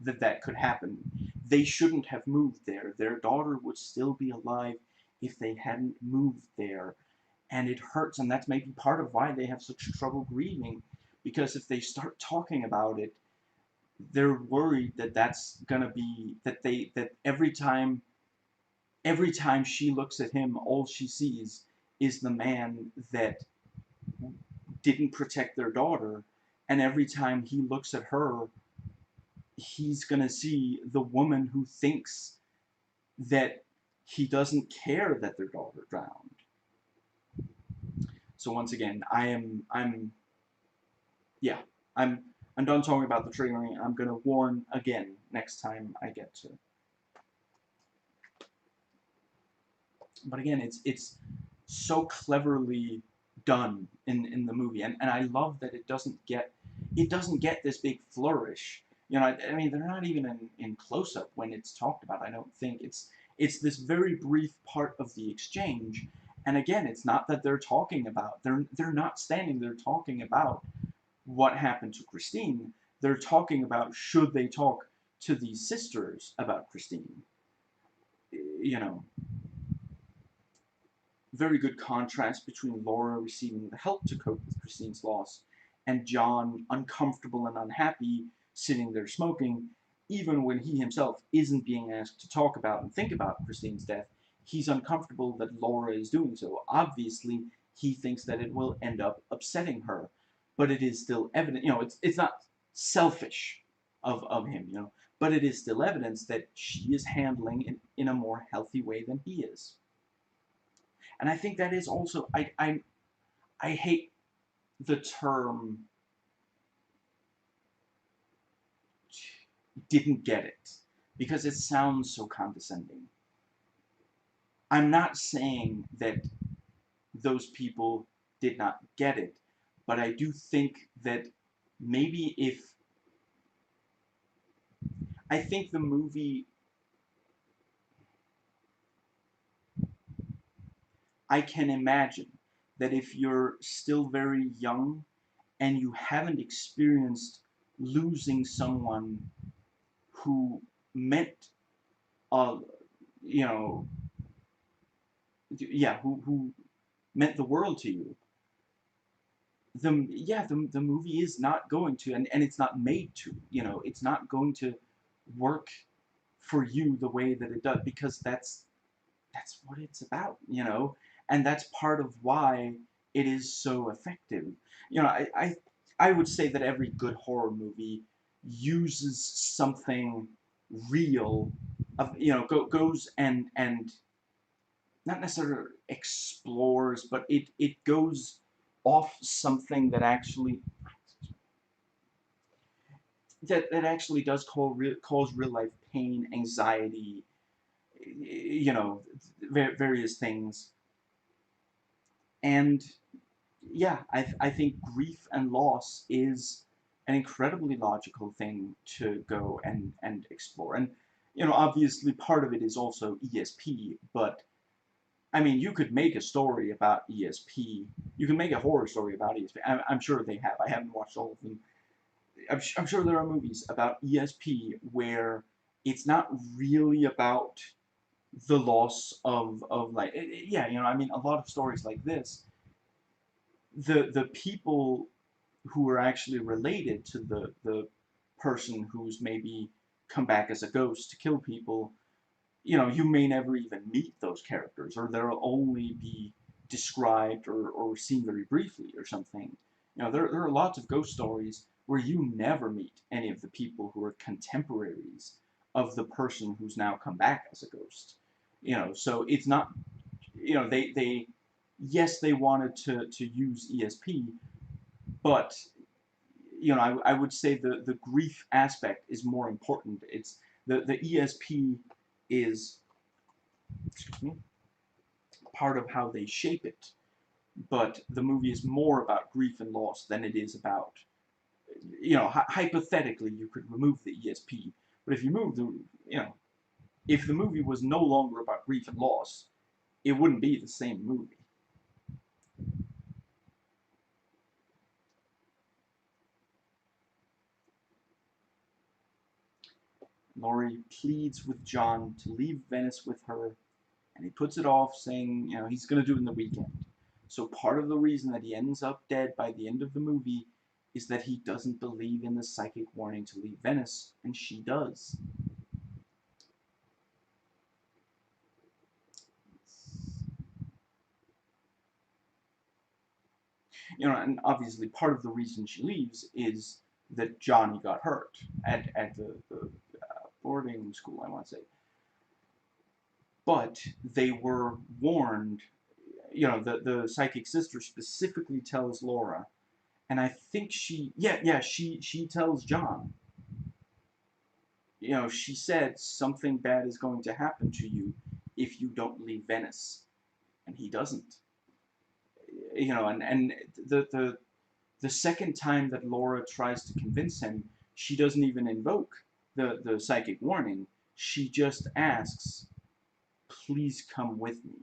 Speaker 1: that that could happen. They shouldn't have moved there. Their daughter would still be alive if they hadn't moved there. And it hurts, and that's maybe part of why they have such trouble grieving, because if they start talking about it, they're worried that that's gonna be that every time she looks at him, all she sees is the man that didn't protect their daughter, and every time he looks at her, he's gonna see the woman who thinks that he doesn't care that their daughter drowned. So once again, yeah, I'm I'm done talking about the triggering. I'm gonna warn again next time I get to. But again, it's so cleverly done in the movie, and I love that it doesn't get this big flourish. You know, I mean, they're not even in close up when it's talked about. I don't think it's this very brief part of the exchange, and again, it's not that they're talking about they're not standing there talking about what happened to Christine. They're talking about should they talk to these sisters about Christine. You know, very good contrast between Laura receiving the help to cope with Christine's loss and John, uncomfortable and unhappy, sitting there smoking, even when he himself isn't being asked to talk about and think about Christine's death. He's uncomfortable that Laura is doing so. Obviously, he thinks that it will end up upsetting her, but it is still evident. You know, it's not selfish of him. You know, but it is still evidence that she is handling it in a more healthy way than he is. And I think that is also I hate the term didn't get it because it sounds so condescending. I'm not saying that those people did not get it, but I do think that maybe if I think the movie I can imagine that if you're still very young and you haven't experienced losing someone who meant uh, you know, yeah, who meant the world to you. The movie is not going to, and it's not made to. You know, it's not going to work for you the way that it does because that's what it's about. You know, and that's part of why it is so effective. You know, I would say that every good horror movie uses something real of goes and not necessarily explores, but it goes off something that actually that actually does cause real life pain, anxiety, you know, various things. And yeah, I think grief and loss is an incredibly logical thing to go and explore. And you know, obviously part of it is also ESP, but I mean, you could make a story about ESP. You can make a horror story about ESP. I'm sure they have. I haven't watched all of them. I'm sure there are movies about ESP where it's not really about the loss of like yeah, you know, I mean, a lot of stories like this, the people who are actually related to the person who's maybe come back as a ghost to kill people, you know, you may never even meet those characters, or they'll only be described or seen very briefly or something. You know, there are lots of ghost stories where you never meet any of the people who are contemporaries of the person who's now come back as a ghost. You know, so it's not, you know, they yes, they wanted to use ESP, but you know, I would say the grief aspect is more important. It's the ESP is, excuse me, part of how they shape it. but the movie is more about grief and loss than it is about, hypothetically you could remove the ESP, but if you move the, you know, if the movie was no longer about grief and loss, it wouldn't be the same movie. Laurie pleads with John to leave Venice with her, and he puts it off, saying, he's going to do it in the weekend. So part of the reason that he ends up dead by the end of the movie is that he doesn't believe in the psychic warning to leave Venice, and she does. And obviously part of the reason she leaves is that Johnny got hurt at the boarding school, I want to say. But they were warned, the psychic sister specifically tells Laura, and I think she tells John, she said something bad is going to happen to you if you don't leave Venice, and he doesn't. And the second time that Laura tries to convince him, she doesn't even invoke the psychic warning. She just asks, "Please come with me.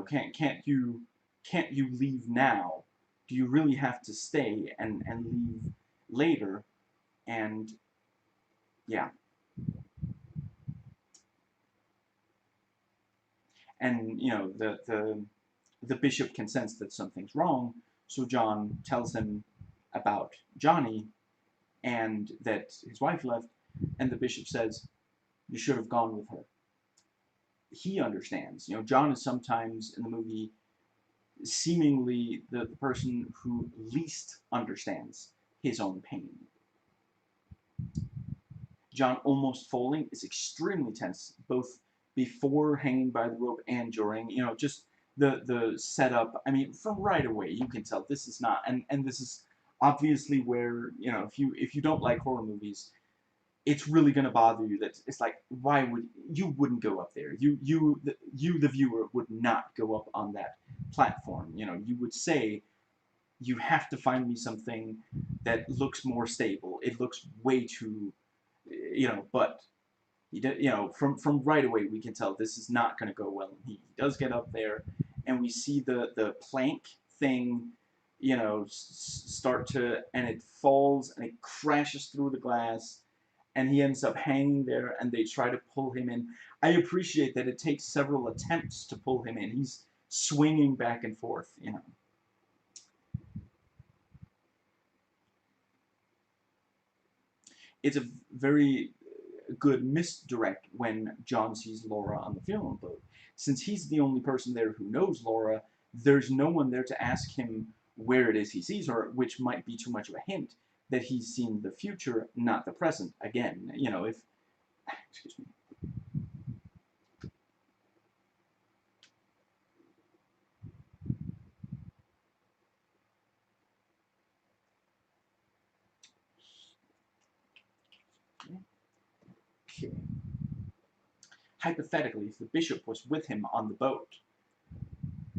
Speaker 1: Can't you leave now? Do you really have to stay and leave later?" And yeah, and the bishop can sense that something's wrong, so John tells him about Johnny and that his wife left, and the bishop says, "You should have gone with her." He understands. John is sometimes in the movie seemingly the person who least understands his own pain. John almost falling is extremely tense, both before hanging by the rope and during. Just the setup. I mean, from right away you can tell this is not, and this is obviously where if you don't like horror movies, it's really going to bother you. That it's like, why would you wouldn't go up there? The viewer would not go up on that platform. You would say, you have to find me something that looks more stable. It looks way too, but he did, from right away we can tell this is not going to go well. He does get up there, and we see the plank thing, start to, and it falls and it crashes through the glass, and he ends up hanging there, and they try to pull him in. I appreciate that it takes several attempts to pull him in. He's swinging back and forth. It's a very good misdirect when John sees Laura on the funeral boat. Since he's the only person there who knows Laura, there's no one there to ask him where it is he sees her, which might be too much of a hint that he's seen the future, not the present. Again, if excuse me. Okay. Hypothetically, if the bishop was with him on the boat,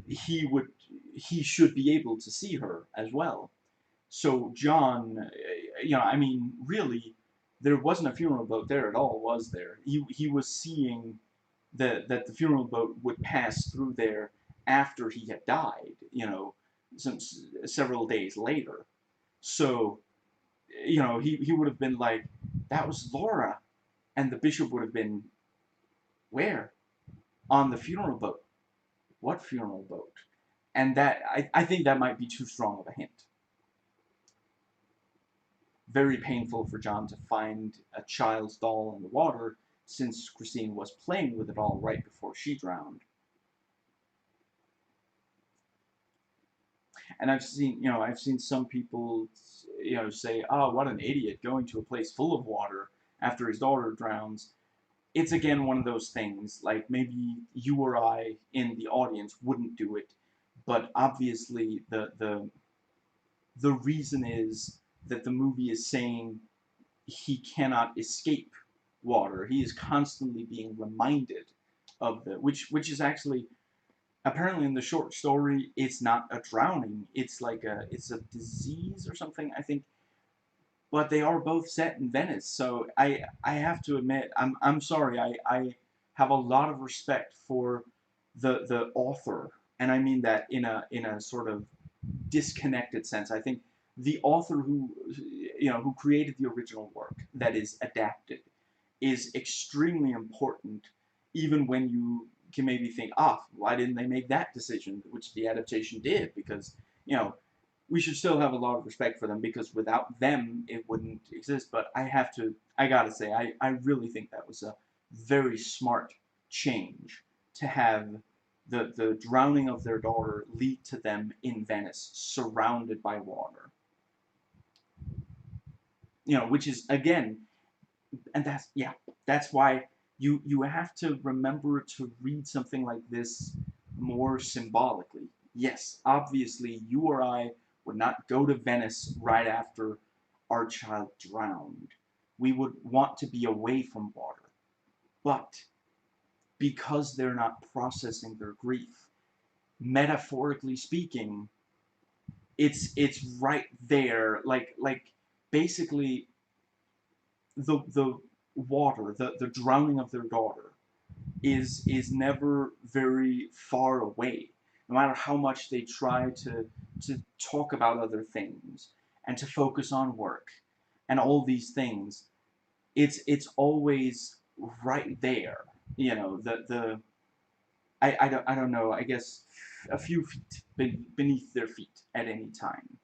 Speaker 1: he should be able to see her as well. So John, I mean, really, there wasn't a funeral boat there at all, was there? He was seeing that the funeral boat would pass through there after he had died, some several days later. So, he would have been like, that was Laura, and the bishop would have been, where? On the funeral boat. What funeral boat? And that, I think that might be too strong of a hint. Very painful for John to find a child's doll in the water, since Christine was playing with it all right before she drowned. And I've seen some people, say, "Oh, what an idiot, going to a place full of water after his daughter drowns." It's again one of those things, like maybe you or I in the audience wouldn't do it, but obviously the reason is that the movie is saying he cannot escape water. He is constantly being reminded of which is actually, apparently in the short story, it's not a drowning. It's like it's a disease or something, I think. But they are both set in Venice, so I have to admit, I'm sorry. I have a lot of respect for the author, and I mean that in a sort of disconnected sense. I think the author who created the original work that is adapted is extremely important, even when you can maybe think, ah, why didn't they make that decision, which the adaptation did? Because you know we should still have a lot of respect for them, because without them it wouldn't exist. But I gotta say, I really think that was a very smart change to have the drowning of their daughter lead to them in Venice, surrounded by water. Which is again, and that's why you have to remember to read something like this more symbolically. Yes, obviously you or I would not go to Venice right after our child drowned. We would want to be away from water. But because they're not processing their grief, metaphorically speaking, it's right there. Like basically the water, the drowning of their daughter is never very far away. No matter how much they try to talk about other things and to focus on work and all these things, it's always right there. I don't know. I guess a few feet beneath their feet at any time,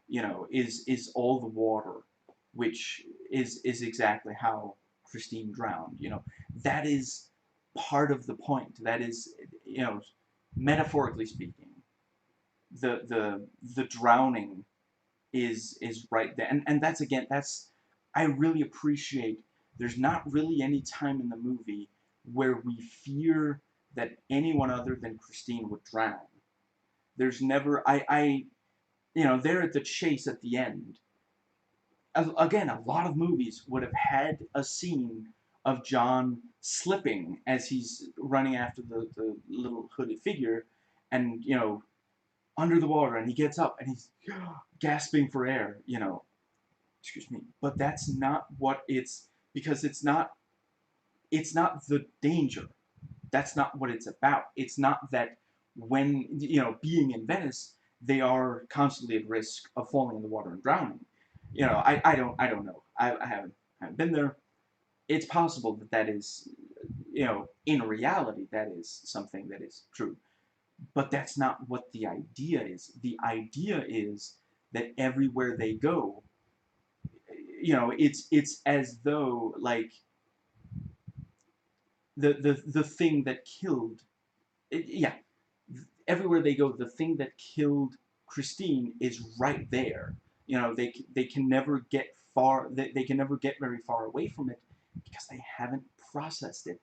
Speaker 1: is all the water, which is exactly how Christine drowned. That is part of the point. That is, metaphorically speaking, the drowning is right there, and that's again that's I really appreciate. There's not really any time in the movie where we fear that anyone other than Christine would drown. There's never they're at the chase at the end. Again, a lot of movies would have had a scene of John slipping as he's running after the little hooded figure, and under the water, and he gets up and he's gasping for air. Excuse me. But that's not what it's because it's not the danger. That's not what it's about. It's not that when being in Venice, they are constantly at risk of falling in the water and drowning. I don't know. I haven't been there. It's possible that is in reality that is something that is true, but that's not what the idea is. The idea is that everywhere they go, it's as though like the thing that killed yeah, everywhere they go, the thing that killed Christine is right there. They can never get far. They can never get very far away from it because they haven't processed it,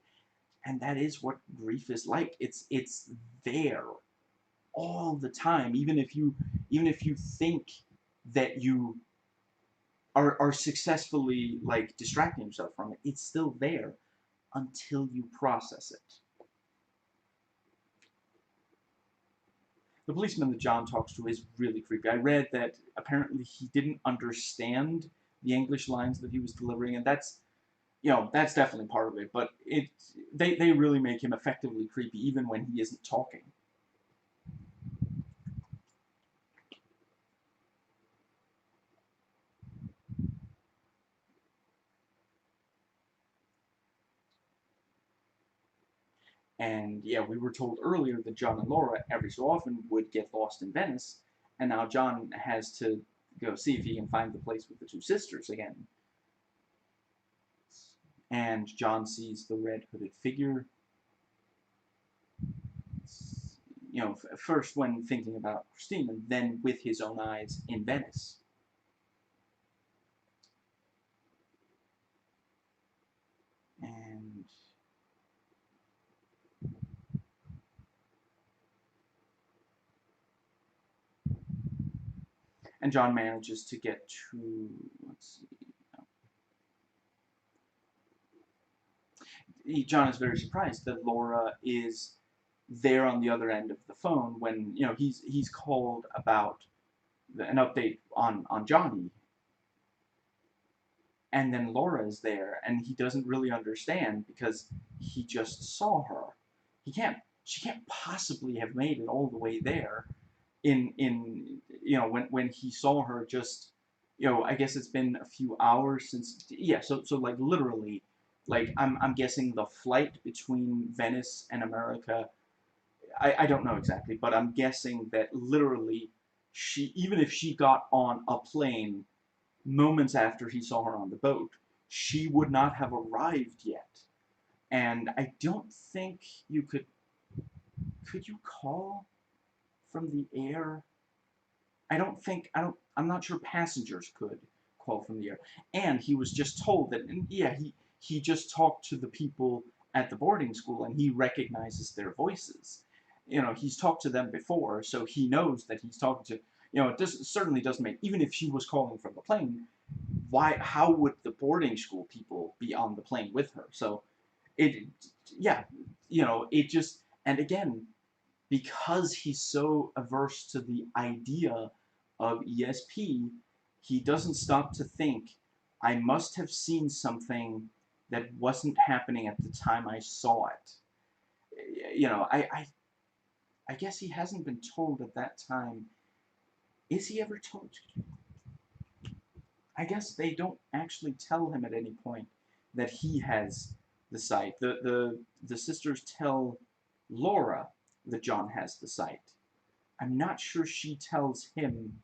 Speaker 1: and that is what grief is like. It's there all the time. Even if you think that you are successfully like distracting yourself from it, it's still there until you process it. The policeman that John talks to is really creepy. I read that apparently he didn't understand the English lines that he was delivering, and that's definitely part of it. But they really make him effectively creepy even when he isn't talking. And yeah, we were told earlier that John and Laura every so often would get lost in Venice, and now John has to go see if he can find the place with the two sisters again. And John sees the red hooded figure. First when thinking about Christine, and then with his own eyes in Venice. And John manages to get to, let's see, John is very surprised that Laura is there on the other end of the phone when, you know, he's called about an update on Johnny, and then Laura is there, and he doesn't really understand because he just saw her. She can't possibly have made it all the way there in you know, when he saw her just, you know, I guess it's been a few hours since, yeah, so like literally, like I'm guessing the flight between Venice and America, I don't know exactly, but I'm guessing that literally she, even if she got on a plane moments after he saw her on the boat, she would not have arrived yet. And I don't think you could you call from the air? I'm not sure passengers could call from the air. And he was just told that, and yeah, he just talked to the people at the boarding school and he recognizes their voices. You know, he's talked to them before, so he knows that he's talking to, you know, certainly doesn't make, even if she was calling from the plane, how would the boarding school people be on the plane with her? So it, yeah, you know, it just, and again, because he's so averse to the idea of ESP, he doesn't stop to think, I must have seen something that wasn't happening at the time I saw it. You know, I guess he hasn't been told at that time. Is he ever told? I guess they don't actually tell him at any point that he has the sight. The sisters tell Laura that John has the sight. I'm not sure she tells him,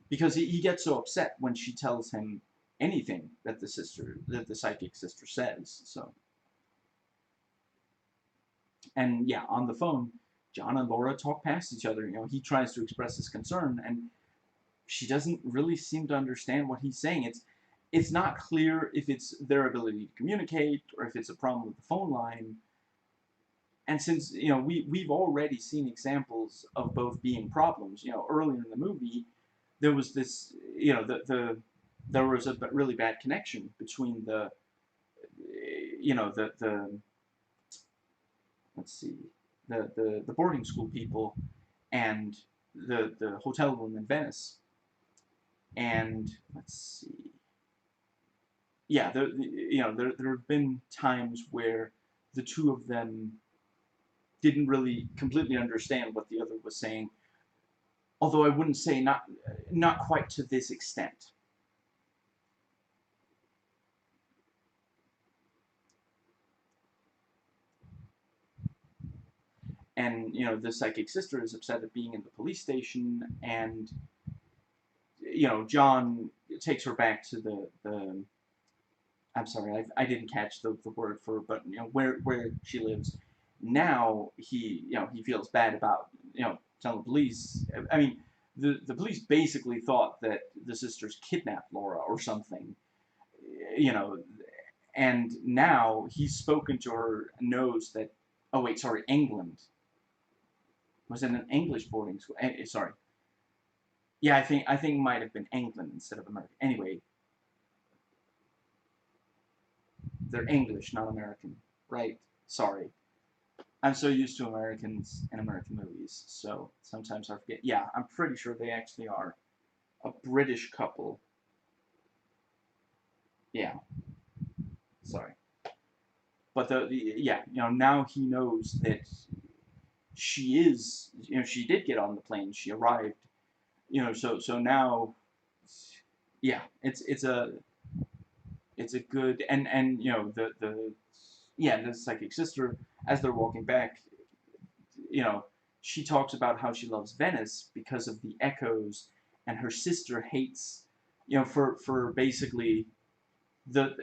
Speaker 1: because he gets so upset when she tells him anything that the psychic sister says. So, and yeah, on the phone, John and Laura talk past each other. You know, he tries to express his concern, and she doesn't really seem to understand what he's saying. It's not clear if it's their ability to communicate or if it's a problem with the phone line. And since, you know, we've already seen examples of both being problems. You know, earlier in the movie, there was this, you know, there was a really bad connection between the, you know, the let's see, the boarding school people and the hotel room in Venice. And let's see, yeah, you know, there have been times where the two of them didn't really completely understand what the other was saying. Although I wouldn't say not quite to this extent. And you know, the psychic sister is upset at being in the police station, and you know, John takes her back to the I'm sorry, I didn't catch the word for, but you know, where she lives. Now you know, he feels bad about, you know, telling the police. I mean, the police basically thought that the sisters kidnapped Laura or something, you know, and now he's spoken to her, knows that. Oh wait, sorry, England was in an English boarding school. Sorry, yeah, I think it might have been England instead of America. Anyway, they're English, not American, right? Sorry. I'm so used to Americans and American movies, so sometimes I forget. Yeah, I'm pretty sure they actually are a British couple. Yeah, sorry. But yeah, you know, now he knows that she is, you know, she did get on the plane, she arrived, you know, so now, yeah, it's a good, and you know, yeah, the psychic sister, as they're walking back, you know, she talks about how she loves Venice because of the echoes, and her sister hates, you know, for basically the,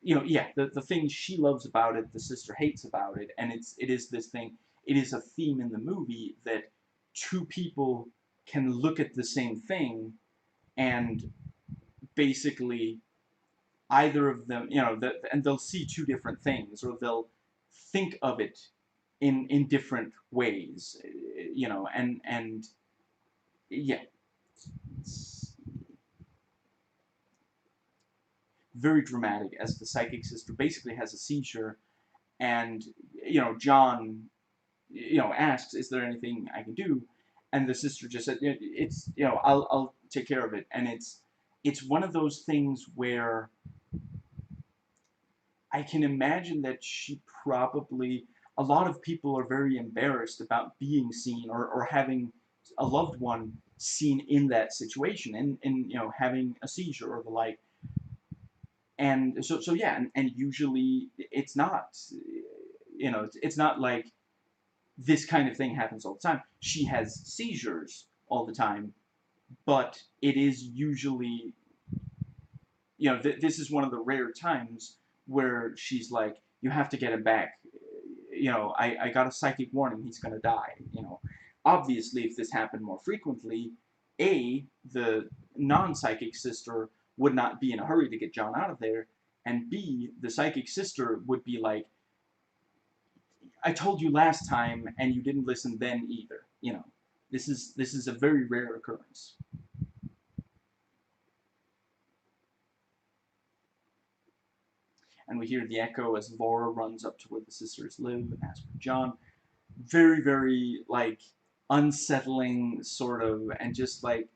Speaker 1: you know, yeah, the thing she loves about it, the sister hates about it, and it is this thing, it is a theme in the movie that two people can look at the same thing and basically either of them, you know, and they'll see two different things, or they'll think of it in different ways, you know, and yeah, it's very dramatic as the psychic sister basically has a seizure, and you know, John asks, is there anything I can do? And the sister just said, it's, I'll take care of it. And it's one of those things where I can imagine that she probably, a lot of people are very embarrassed about being seen, or having a loved one seen in that situation, and having a seizure or the like. And so yeah, and usually it's not, it's not like this kind of thing happens all the time. She has seizures all the time, but it is usually, this is one of the rare times where she's like, you have to get him back. I got a psychic warning, he's gonna die. Obviously, if this happened more frequently, the non-psychic sister would not be in a hurry to get John out of there, and B, the psychic sister would be like, I told you last time, and you didn't listen then either. This is a very rare occurrence. And we hear the echo as Laura runs up to where the sisters live and asks for John. Very, very, like, unsettling, sort of, and just like,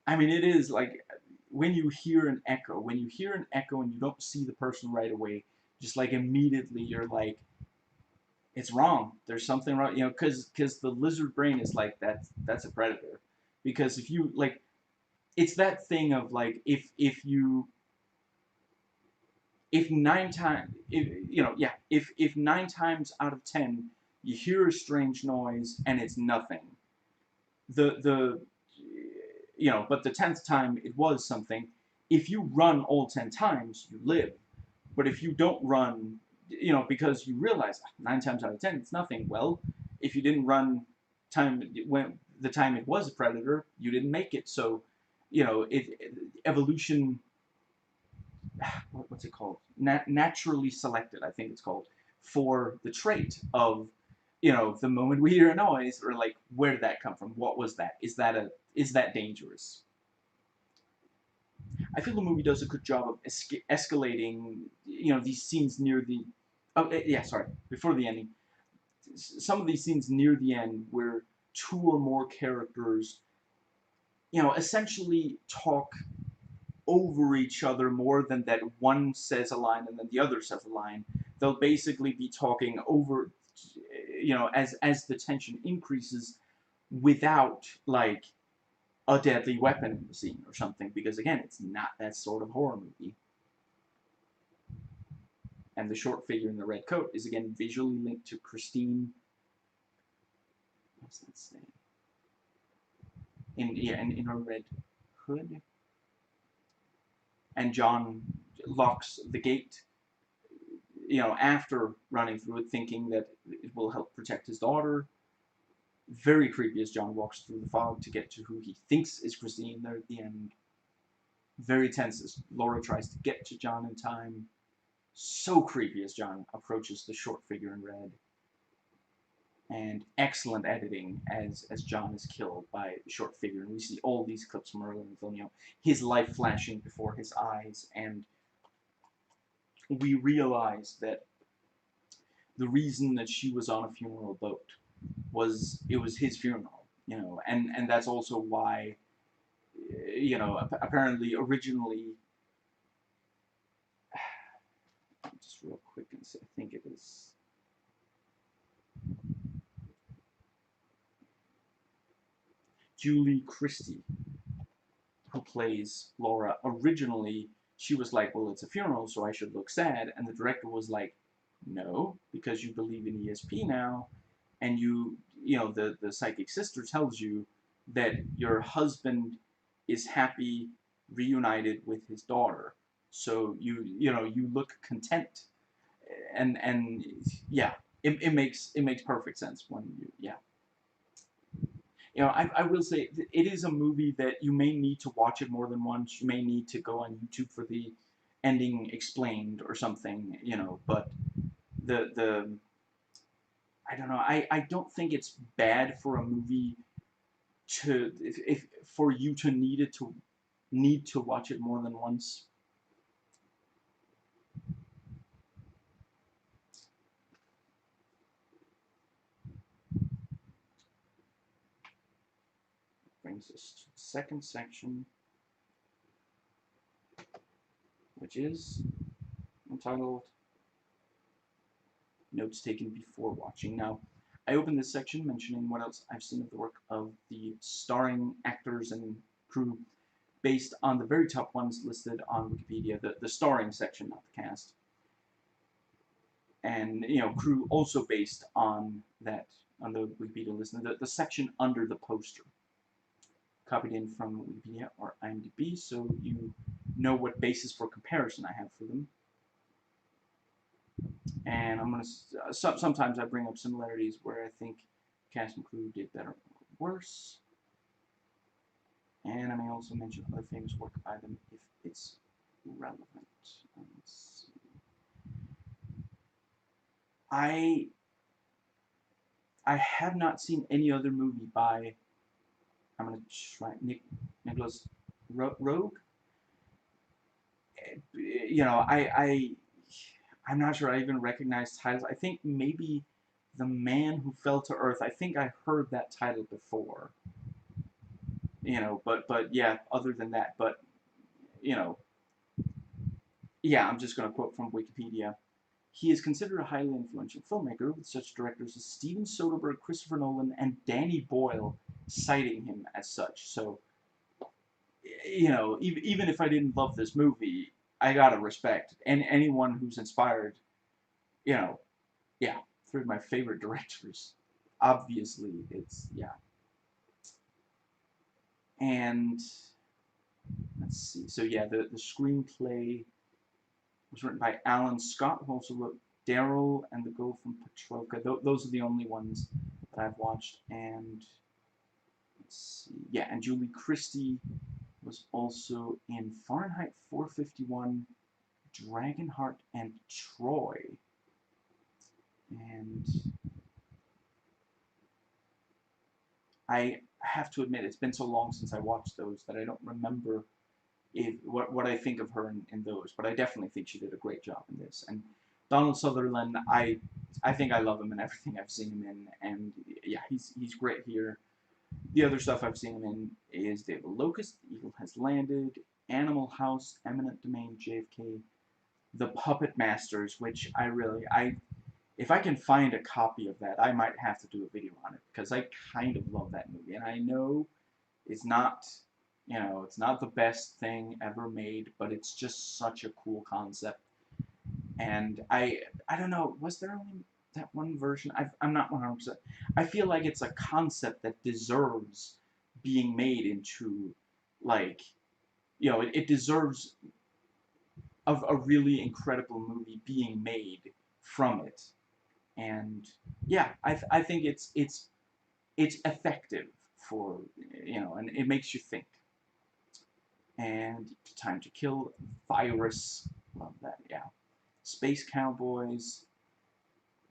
Speaker 1: I mean, it is like, when you hear an echo, and you don't see the person right away, just like immediately you're like, it's wrong. There's something wrong, because the lizard brain is like, that's a predator. Because if you, like, it's that thing of like, if 9 times, if 9 times out of 10 you hear a strange noise and it's nothing, the but the 10th time it was something. If you run all 10 times, you live. But if you don't run, because you realize 9 times out of 10 it's nothing. Well, if you didn't run when the time it was a predator, you didn't make it. So, evolution, what's it called? Naturally selected, I think it's called, for the trait of, the moment we hear a noise, or like, where did that come from? What was that? Is that dangerous? I feel the movie does a good job of escalating, these scenes near the, yeah, sorry, before the ending. Some of these scenes near the end where two or more characters, essentially talk over each other more than that one says a line and then the other says a line. They'll basically be talking over, as the tension increases, without like a deadly weapon in the scene or something, because again, it's not that sort of horror movie. And the short figure in the red coat is again visually linked to Christine. What's that saying? In her red hood. And John locks the gate, after running through it, thinking that it will help protect his daughter. Very creepy as John walks through the fog to get to who he thinks is Christine there at the end. Very tense as Laura tries to get to John in time. So creepy as John approaches the short figure in red. And excellent editing as John is killed by the short figure. And we see all these clips from earlier in the film, his life flashing before his eyes, and we realize that the reason that she was on a funeral boat was it was his funeral, and that's also why, apparently originally, just real quick and say, I think it is Julie Christie, who plays Laura. Originally, she was like, well, it's a funeral, so I should look sad, and the director was like, no, because you believe in ESP now, and the psychic sister tells you that your husband is happy, reunited with his daughter. So you look content, and yeah, it makes perfect sense when you, yeah. I will say it is a movie that you may need to watch it more than once. You may need to go on YouTube for the ending explained or something, but the I don't know. I don't think it's bad for a movie to, if for you to need to watch it more than once. brings us to the second section, which is entitled Notes Taken Before Watching. Now, I opened this section mentioning what else I've seen of the work of the starring actors and crew based on the very top ones listed on Wikipedia, the starring section, not the cast. And, you know, crew also based on that, on the Wikipedia list, the section under the poster. Copied in from Wikipedia or IMDb, so you know what basis for comparison I have for them. And I'm going to, sometimes I bring up similarities where I think cast and crew did better or worse. And I may also mention other famous work by them if it's relevant. Let's see. I have not seen any other movie by, I'm going to try, Nicholas Roeg. You know, I'm not sure I even recognize titles. I think maybe The Man Who Fell to Earth. I think I heard that title before. You know, but yeah, other than that, but, you know, yeah, I'm just going to quote from Wikipedia. He is considered a highly influential filmmaker, with such directors as Steven Soderbergh, Christopher Nolan, and Danny Boyle citing him as such. So, you know, even if I didn't love this movie, I gotta respect and anyone who's inspired, you know, yeah, three of my favorite directors. Obviously, it's, yeah. And let's see. So yeah, the screenplay was written by Alan Scott, who also wrote Daryl and The Girl from Petrovka. Those are the only ones that I've watched. And let's see. Yeah, and Julie Christie was also in Fahrenheit 451, Dragonheart, and Troy. And I have to admit, it's been so long since I watched those that I don't remember what I think of her in those, but I definitely think she did a great job in this. And Donald Sutherland, I think I love him in everything I've seen him in, and yeah, he's great here. The other stuff I've seen him in is Day of the Locust, Eagle Has Landed, Animal House, Eminent Domain, JFK, The Puppet Masters, which if I can find a copy of that, I might have to do a video on it, because I kind of love that movie, and I know it's not, you know, it's not the best thing ever made, but it's just such a cool concept. And I don't know, was there only that one version? I'm not 100%. I feel like it's a concept that deserves being made into, like, you know, it deserves a really incredible movie being made from it. And yeah, I think it's effective for, you know, and it makes you think. And Time to Kill, Virus, love that, yeah. Space Cowboys,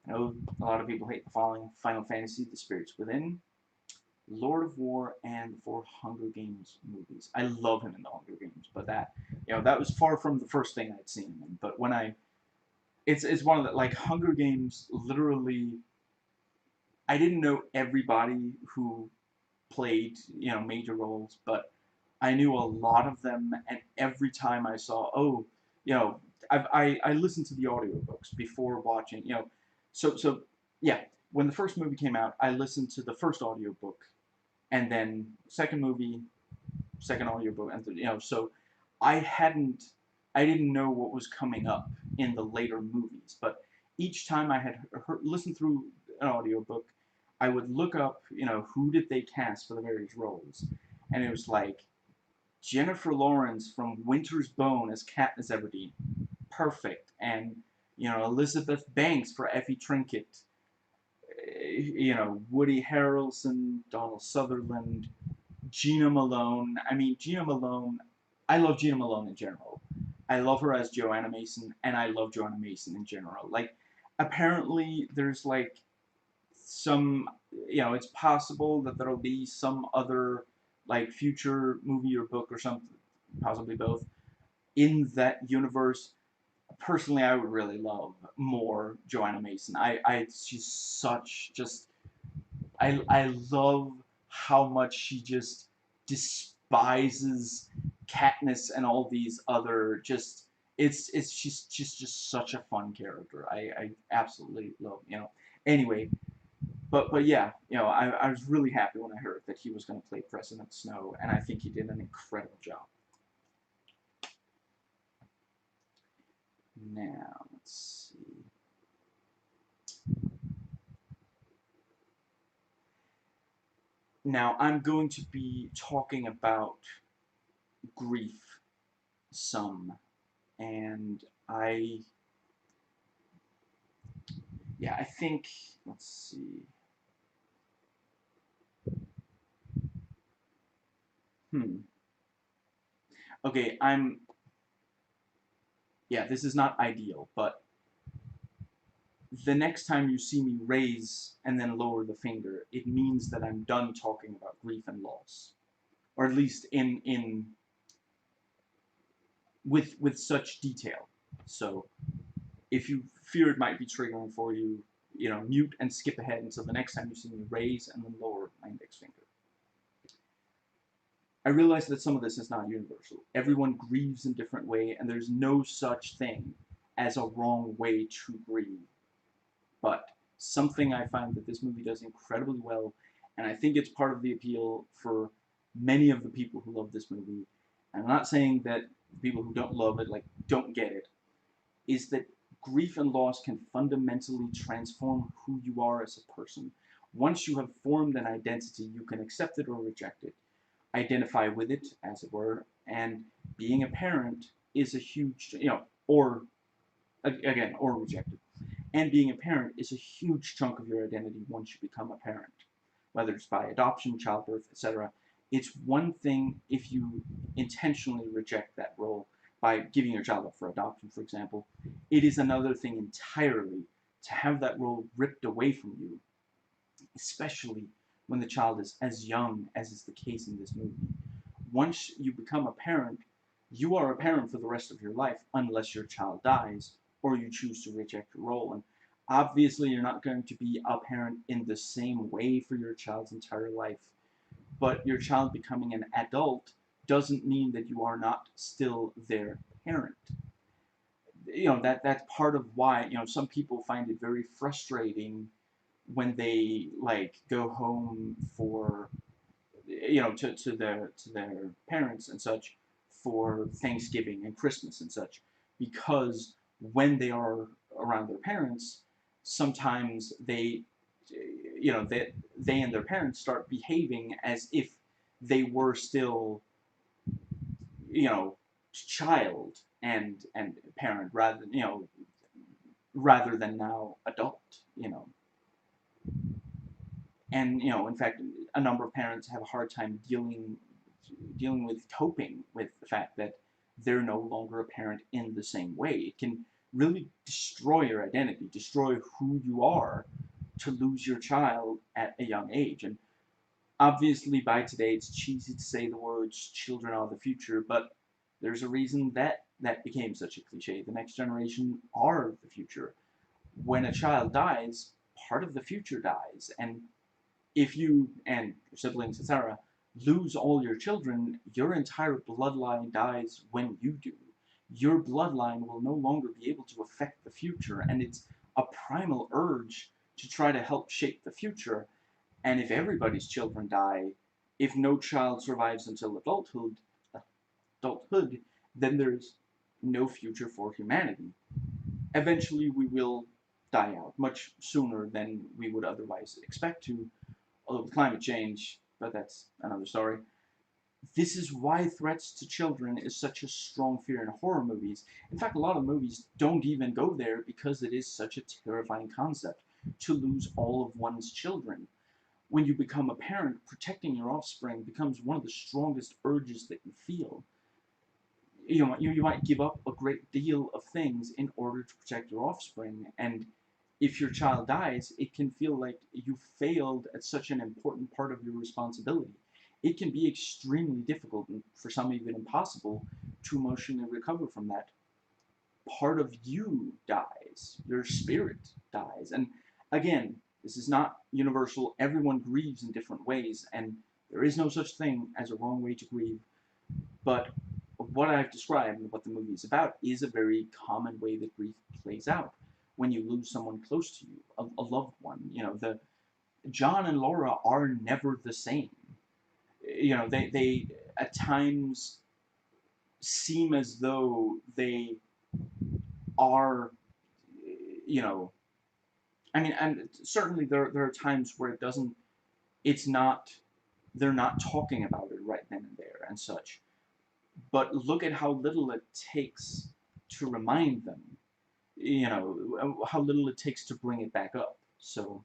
Speaker 1: I know a lot of people hate the following: Final Fantasy, The Spirits Within, Lord of War, and the 4 Hunger Games movies. I love him in the Hunger Games, but that, you know, that was far from the first thing I'd seen him in. But when it's one of the, like, Hunger Games, literally, I didn't know everybody who played, you know, major roles, but I knew a lot of them, and every time I saw, oh, you know, I listened to the audiobooks before watching, you know, so yeah, when the first movie came out, I listened to the first audiobook, and then second movie, second audiobook, and you know, so I didn't know what was coming up in the later movies, but each time I had listened through an audiobook, I would look up, you know, who did they cast for the various roles, and it was like Jennifer Lawrence from Winter's Bone as Katniss Everdeen, perfect, and, you know, Elizabeth Banks for Effie Trinket, you know, Woody Harrelson, Donald Sutherland, Gina Malone. I mean, Gina Malone, I love Gina Malone in general. I love her as Joanna Mason, and I love Joanna Mason in general. Like, apparently there's, like, some, you know, it's possible that there'll be some other, like, future movie or book or something, possibly both, in that universe. Personally, I would really love more Joanna Mason. She's such, just, I love how much she just despises Katniss and all these other just it's just such a fun character. I absolutely love, you know. Anyway, but yeah, you know, I was really happy when I heard that he was going to play President Snow, and I think he did an incredible job. Now, let's see. Now, I'm going to be talking about grief some, and yeah, I think, let's see. Hmm. Okay, yeah, this is not ideal, but the next time you see me raise and then lower the finger, it means that I'm done talking about grief and loss, or at least in with such detail. So if you fear it might be triggering for you, you know, mute and skip ahead until the next time you see me raise and then lower my index finger. I realize that some of this is not universal. Everyone grieves in a different way, and there's no such thing as a wrong way to grieve. But something I find that this movie does incredibly well, and I think it's part of the appeal for many of the people who love this movie. And I'm not saying that people who don't love it, like, don't get it, is that grief and loss can fundamentally transform who you are as a person. Once you have formed an identity, you can accept it or reject it, identify with it, as it were, and being a parent is a huge, you know, or again, or reject it. And being a parent is a huge chunk of your identity once you become a parent, whether it's by adoption, childbirth, etc. It's one thing if you intentionally reject that role by giving your child up for adoption, for example. It is another thing entirely to have that role ripped away from you, especially when the child is as young as is the case in this movie. Once you become a parent, you are a parent for the rest of your life unless your child dies or you choose to reject your role. And obviously, you're not going to be a parent in the same way for your child's entire life, but your child becoming an adult doesn't mean that you are not still their parent. You know, that's part of why, you know, some people find it very frustrating when they like go home for, you know, to their parents and such for Thanksgiving and Christmas and such, because when they are around their parents, sometimes they, you know, they and their parents start behaving as if they were still, you know, child and parent rather than, you know, rather than now adult, you know. And, you know, in fact, a number of parents have a hard time dealing with coping with the fact that they're no longer a parent in the same way. It can really destroy your identity, destroy who you are, to lose your child at a young age. And obviously by today it's cheesy to say the words children are the future, but there's a reason that that became such a cliche. The next generation are the future. When a child dies, part of the future dies. And if you and your siblings, etc., lose all your children, your entire bloodline dies when you do. Your bloodline will no longer be able to affect the future, and it's a primal urge to try to help shape the future. And if everybody's children die, if no child survives until adulthood, then there's no future for humanity. Eventually, we will die out much sooner than we would otherwise expect to, although with climate change, but that's another story. This is why threats to children is such a strong fear in horror movies. In fact, a lot of movies don't even go there because it is such a terrifying concept to lose all of one's children. When you become a parent, protecting your offspring becomes one of the strongest urges that you feel. You might give up a great deal of things in order to protect your offspring, and if your child dies, it can feel like you failed at such an important part of your responsibility. It can be extremely difficult, and for some even impossible, to emotionally recover from that. Part of you dies, your spirit dies. And again, this is not universal. Everyone grieves in different ways, and There is no such thing as a wrong way to grieve, but what I've described and what the movie is about is a very common way that grief plays out when you lose someone close to you, a loved one. You know, the John and Laura are never the same. You know, they at times seem as though they are, you know, I mean, and certainly there are times where it doesn't, it's not, they're not talking about it right then and there and such. But look at how little it takes to remind them, you know, how little it takes to bring it back up. So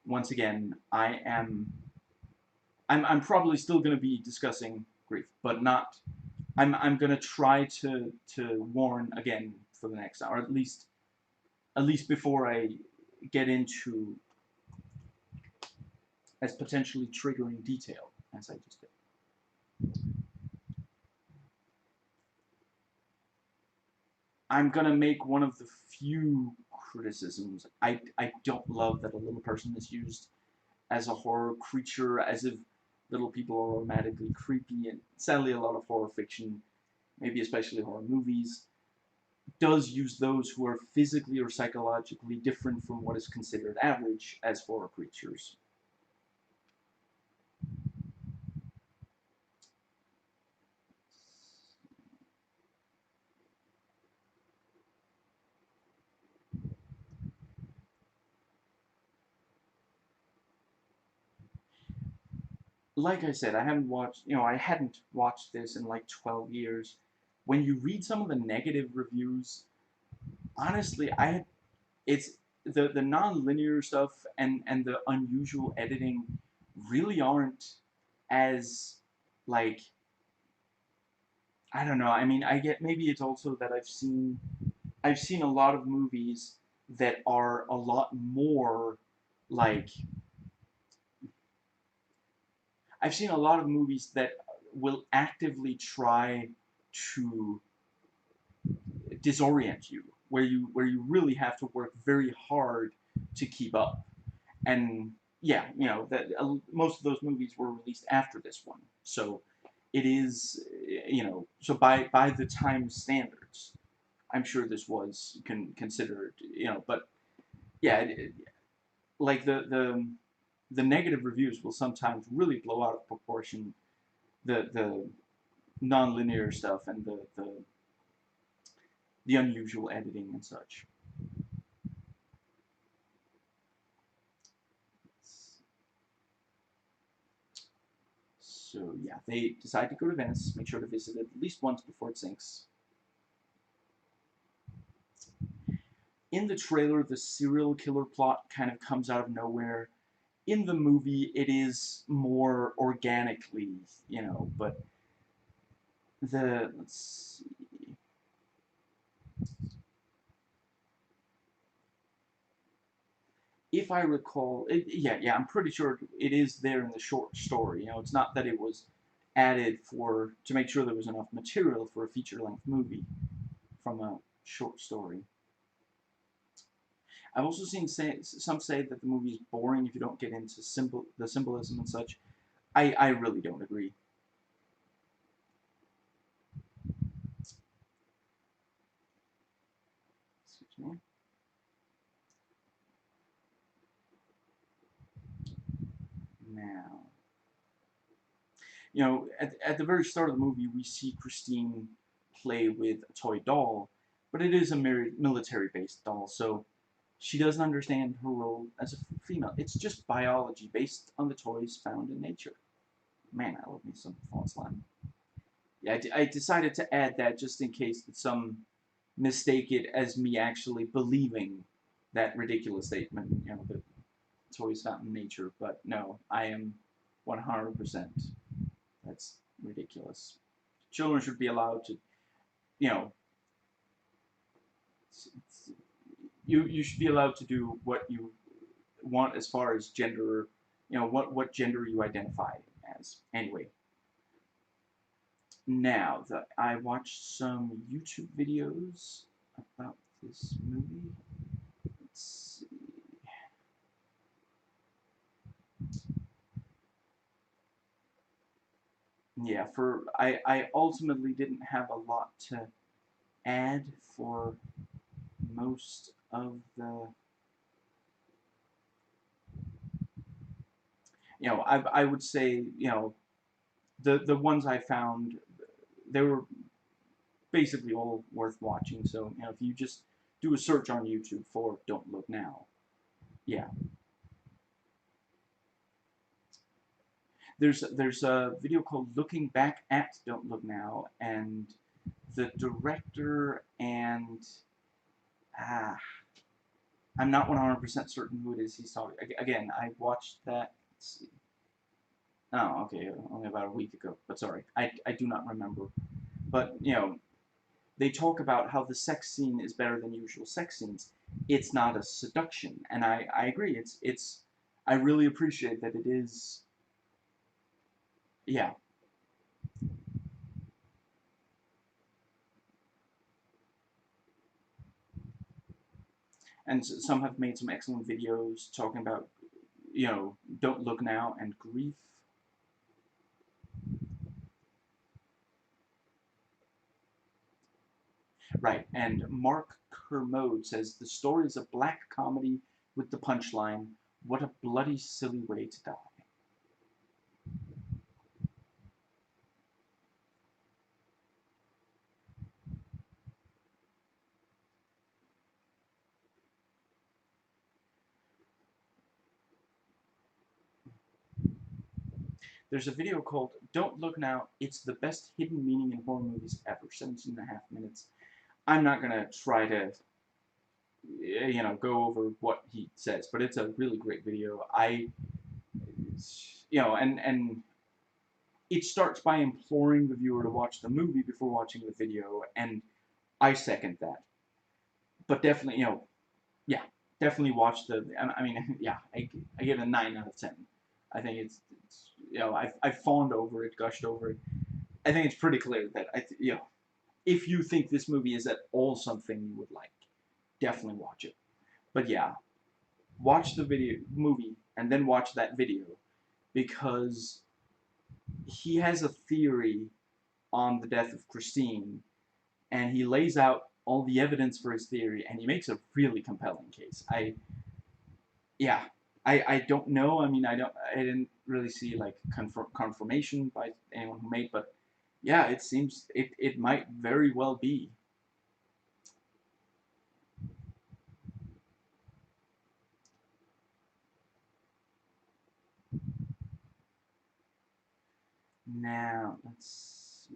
Speaker 1: once again, I'm probably still going to be discussing grief, but not, I'm going to try to warn again for the next hour, at least before I get into as potentially triggering detail as I just did. I'm gonna make one of the few criticisms. I don't love that a little person is used as a horror creature, as if little people are automatically creepy, and sadly a lot of horror fiction, maybe especially horror movies, does use those who are physically or psychologically different from what is considered average as horror creatures. Like I said, I hadn't watched this in like 12 years. When you read some of the negative reviews, honestly, it's the non-linear stuff and the unusual editing really aren't as, like, I don't know. I mean, I get, maybe it's also that I've seen a lot of movies that are a lot more like, I've seen a lot of movies that will actively try to disorient you, where you really have to work very hard to keep up. And yeah, you know that most of those movies were released after this one, so it is, you know, so by the time standards, I'm sure this was considered, you know, but yeah, like the negative reviews will sometimes really blow out of proportion the non-linear stuff and the unusual editing and such. So yeah, they decide to go to Venice, make sure to visit it at least once before it sinks. In the trailer, the serial killer plot kind of comes out of nowhere. In the movie, it is more organically, you know, but let's see. If I recall, yeah, I'm pretty sure it is there in the short story. You know, it's not that it was added to make sure there was enough material for a feature-length movie from a short story. I've also seen some say that the movie is boring if you don't get into the symbolism and such. I really don't agree. Excuse me. Now, you know, at the very start of the movie, we see Christine play with a toy doll, but it is a military-based doll, so she doesn't understand her role as a female. It's just biology based on the toys found in nature. Man, I love me some false line. Yeah, I decided to add that just in case that some mistake it as me actually believing that ridiculous statement, you know, that toys found in nature. But no, I am 100%. That's ridiculous. Children should be allowed to, you know, you should be allowed to do what you want as far as gender, you know, what gender you identify as. Anyway, now that I watched some YouTube videos about this movie. Let's see. yeah, I ultimately didn't have a lot to add for most of the, I would say, the ones I found, they were basically all worth watching. So, if you just do a search on YouTube for Don't Look Now, yeah. There's a video called Looking Back at Don't Look Now, and the director and ah, I'm not 100% certain who it is he's talking. Again, I watched that. Let's see. Oh, okay, only about a week ago. But sorry, I do not remember. But they talk about how the sex scene is better than usual sex scenes. It's not a seduction, and I agree. It's I really appreciate that it is. Yeah, and some have made some excellent videos talking about Don't Look Now and grief. Right, and Mark Kermode says the story is a black comedy with the punchline, "What a bloody silly way to die." There's a video called "Don't Look Now, It's the Best Hidden Meaning in Horror Movies Ever," 17 and a half minutes. I'm not gonna try to, go over what he says, but it's a really great video. And it starts by imploring the viewer to watch the movie before watching the video, and I second that. But definitely, yeah, definitely watch the. I mean, yeah, I give it a 9 out of 10. I think it's I fawned over it, gushed over it. I think it's pretty clear that if you think this movie is at all something you would like, definitely watch it. But yeah, watch the movie and then watch that video, because he has a theory on the death of Christine, and he lays out all the evidence for his theory, and he makes a really compelling case. Yeah, I don't know. I mean, I didn't really see like confirmation by anyone who made, but yeah, it seems it might very well be. Now let's see.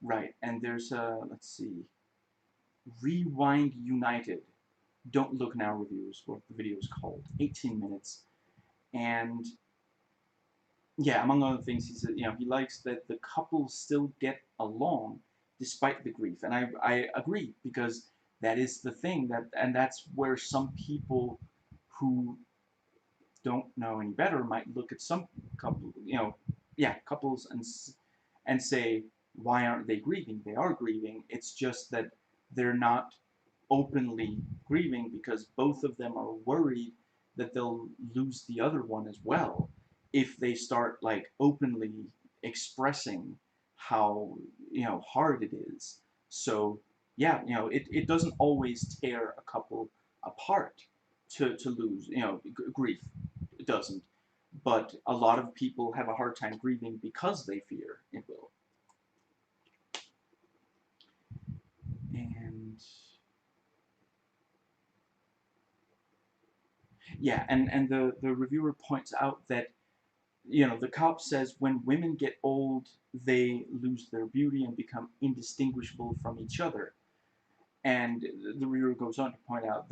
Speaker 1: Right, and there's a, let's see, Rewind United. Don't Look Now reviews, what the video is called. 18 minutes, and yeah, among other things, he said, he likes that the couple still get along despite the grief, and I agree, because that is the thing, and that's where some people who don't know any better might look at some couple, yeah, couples, and say, why aren't they grieving? They are grieving. It's just that they're not openly grieving because both of them are worried that they'll lose the other one as well if they start like openly expressing how hard it is. So yeah, it doesn't always tear a couple apart to lose grief. It doesn't, but a lot of people have a hard time grieving because they fear it will. And yeah, and the reviewer points out that the cop says when women get old, they lose their beauty and become indistinguishable from each other. And the reviewer goes on to point out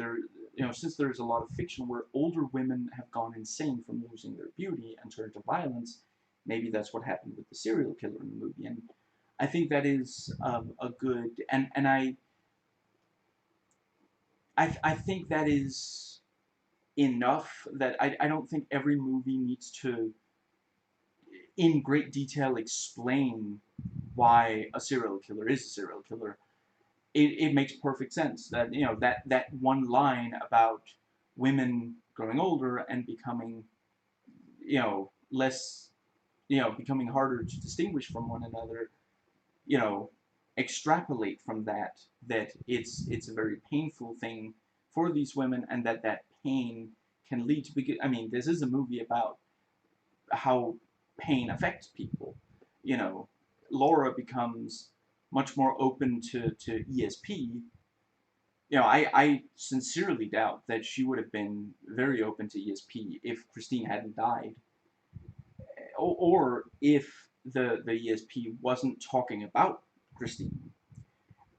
Speaker 1: since there's a lot of fiction where older women have gone insane from losing their beauty and turned to violence, maybe that's what happened with the serial killer in the movie. And I think that is a good, and I think that is enough. That I don't think every movie needs to in great detail explain why a serial killer is a serial killer. it makes perfect sense that, you know, that one line about women growing older and becoming, you know, less, you know, becoming harder to distinguish from one another, you know, extrapolate from that that it's a very painful thing for these women, and that that pain can lead to, because I mean, this is a movie about how pain affects people. You know, Laura becomes much more open to ESP. You know, I sincerely doubt that she would have been very open to ESP if Christine hadn't died, or if the ESP wasn't talking about Christine.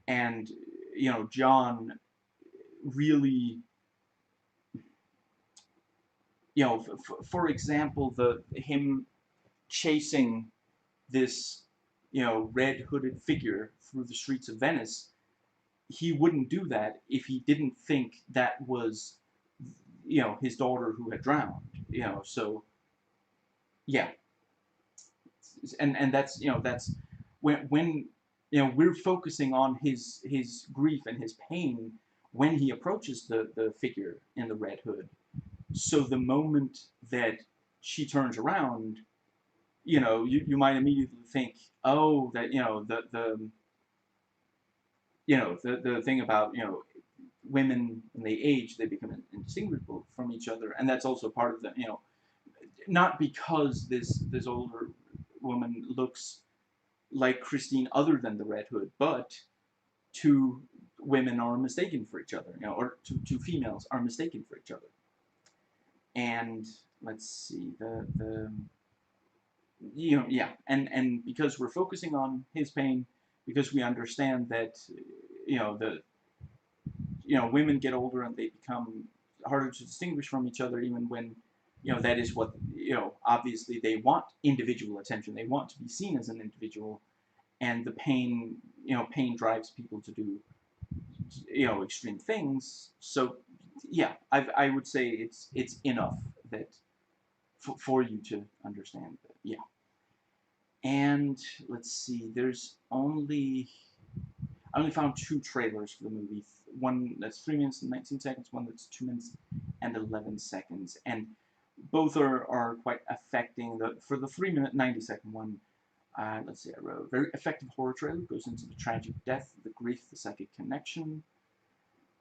Speaker 1: And, you know, John really, you know, for example, the him chasing this, you know, red hooded figure through the streets of Venice, he wouldn't do that if he didn't think that was, you know, his daughter who had drowned. You know, so yeah, and that's, you know, that's when you know, we're focusing on his grief and his pain when he approaches the figure in the red hood. So the moment that she turns around, you know, you might immediately think, oh, that, you know, the you know, the thing about, you know, women when they age, they become indistinguishable from each other, and that's also part of the, you know, not because this older woman looks like Christine other than the Red Hood, but two women are mistaken for each other, you know, or two females are mistaken for each other. And let's see, the you know, yeah, and because we're focusing on his pain, because we understand that, you know, the, you know, women get older and they become harder to distinguish from each other, even when, you know, that is what, you know, obviously they want individual attention, they want to be seen as an individual, and the pain, you know, pain drives people to do, you know, extreme things. So yeah, I would say it's enough that for you to understand that. Yeah. And let's see, there's only, I only found two trailers for the movie. One that's 3 minutes and 19 seconds, one that's 2 minutes and 11 seconds. And both are quite affecting. For the 3 minute 90-second one, let's see, I wrote, very effective horror trailer, goes into the tragic death, the grief, the psychic connection.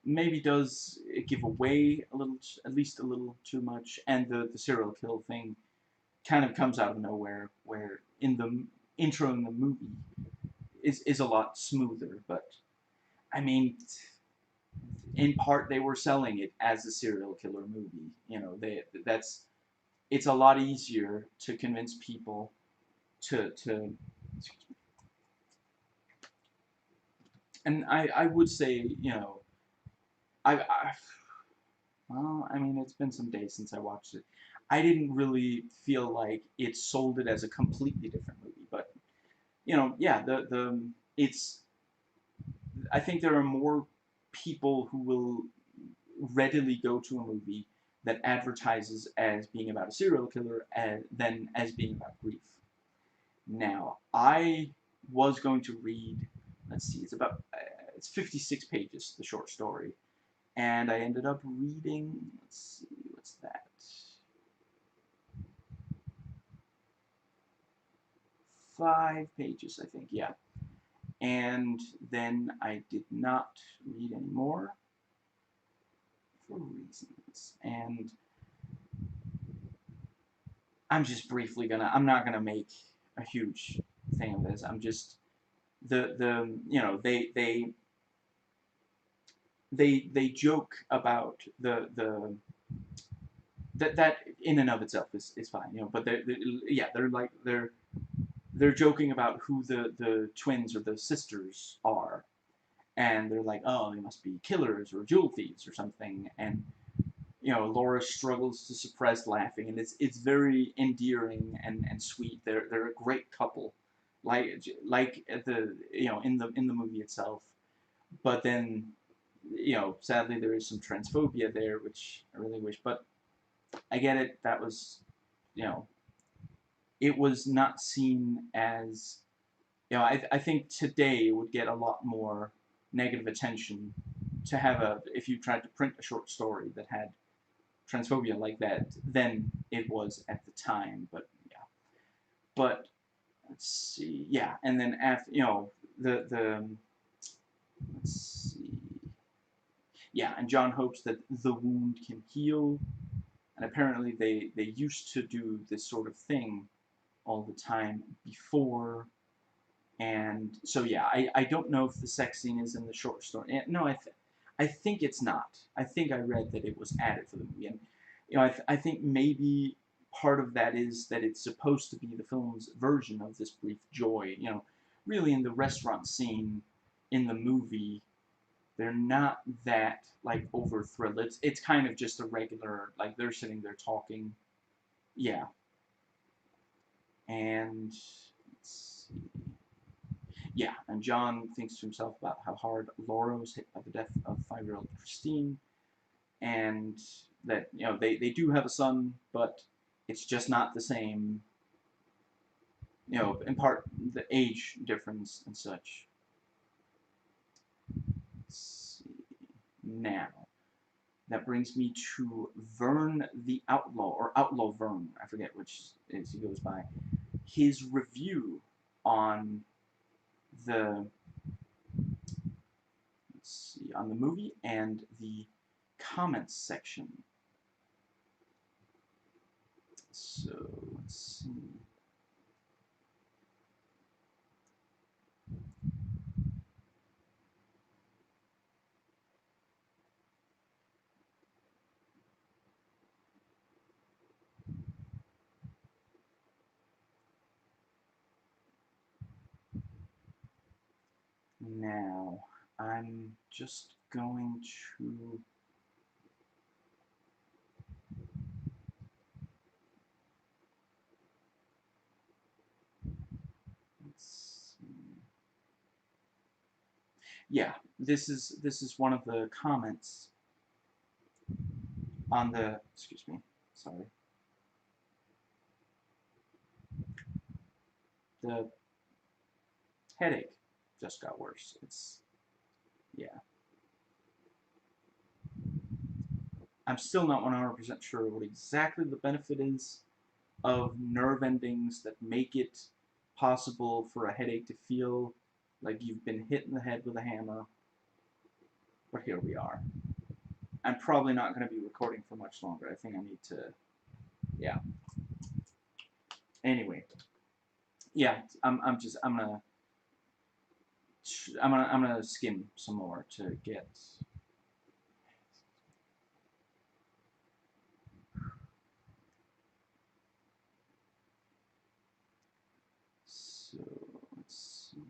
Speaker 1: Maybe does give away a little, at least a little too much. And the serial kill thing kind of comes out of nowhere, where in the intro in the movie is a lot smoother. But I mean, in part they were selling it as a serial killer movie. You know, that's, it's a lot easier to convince people to and I would say, you know, I well, I mean, it's been some days since I watched it. I didn't really feel like it sold it as a completely different movie, but you know, yeah, the it's, I think there are more people who will readily go to a movie that advertises as being about a serial killer than as being about grief. Now, I was going to read, let's see, it's about, it's 56 pages, the short story, and I ended up reading, let's see, what's that? 5 pages, I think, yeah. And then I did not read anymore for reasons. And I'm just briefly gonna, I'm not gonna make a huge thing of this. I'm just, the you know, they joke about the that in and of itself is fine, you know, but they're yeah, they're like they're joking about who the twins or the sisters are, and they're like, oh, they must be killers or jewel thieves or something, and you know, Laura struggles to suppress laughing, and it's very endearing and sweet. They're a great couple, like the, you know, in the movie itself. But then, you know, sadly there is some transphobia there, which I really wish. But I get it. That was, you know, it was not seen as, you know, I think today it would get a lot more. negative attention to have if you tried to print a short story that had transphobia like that, then it was at the time. But yeah, but let's see, yeah, and then after, the let's see, yeah, and John hopes that the wound can heal, and apparently they used to do this sort of thing all the time before. And so yeah, I don't know if the sex scene is in the short story. No, I think it's not. I think I read that it was added for the movie, and I think maybe part of that is that it's supposed to be the film's version of this brief joy. Really in the restaurant scene in the movie, they're not that like over thrilled. It's kind of just a regular, like, they're sitting there talking. Yeah, and let's see. Yeah, and John thinks to himself about how hard Laura was hit by the death of 5-year-old Christine, and that they do have a son, but it's just not the same. In part the age difference and such. Let's see. Now, that brings me to Vern the Outlaw, or Outlaw Vern, I forget which is he goes by. His review on the let's see, on the movie and the comments section. So let's see. Now, I'm just going to let's see. Yeah, this is one of the comments on the, excuse me, sorry. The headache just got worse. Yeah. I'm still not 100% sure what exactly the benefit is of nerve endings that make it possible for a headache to feel like you've been hit in the head with a hammer. But here we are. I'm probably not going to be recording for much longer. I think I need to, yeah. Anyway, yeah, I'm gonna skim some more to get. So let's see.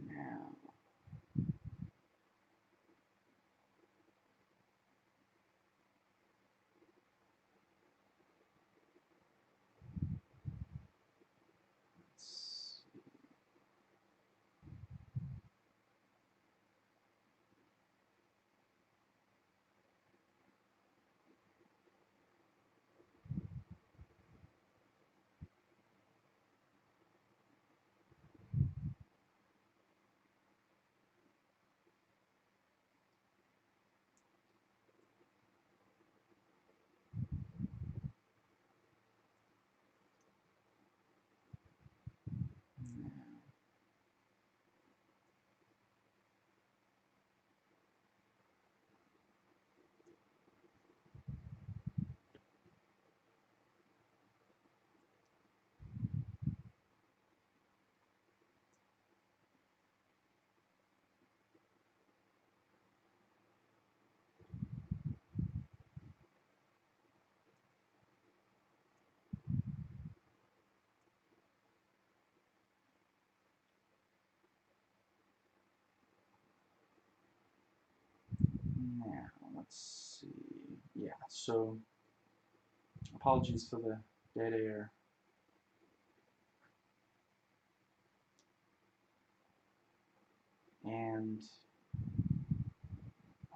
Speaker 1: Now, let's Now, let's see. Yeah, so apologies for the dead air. and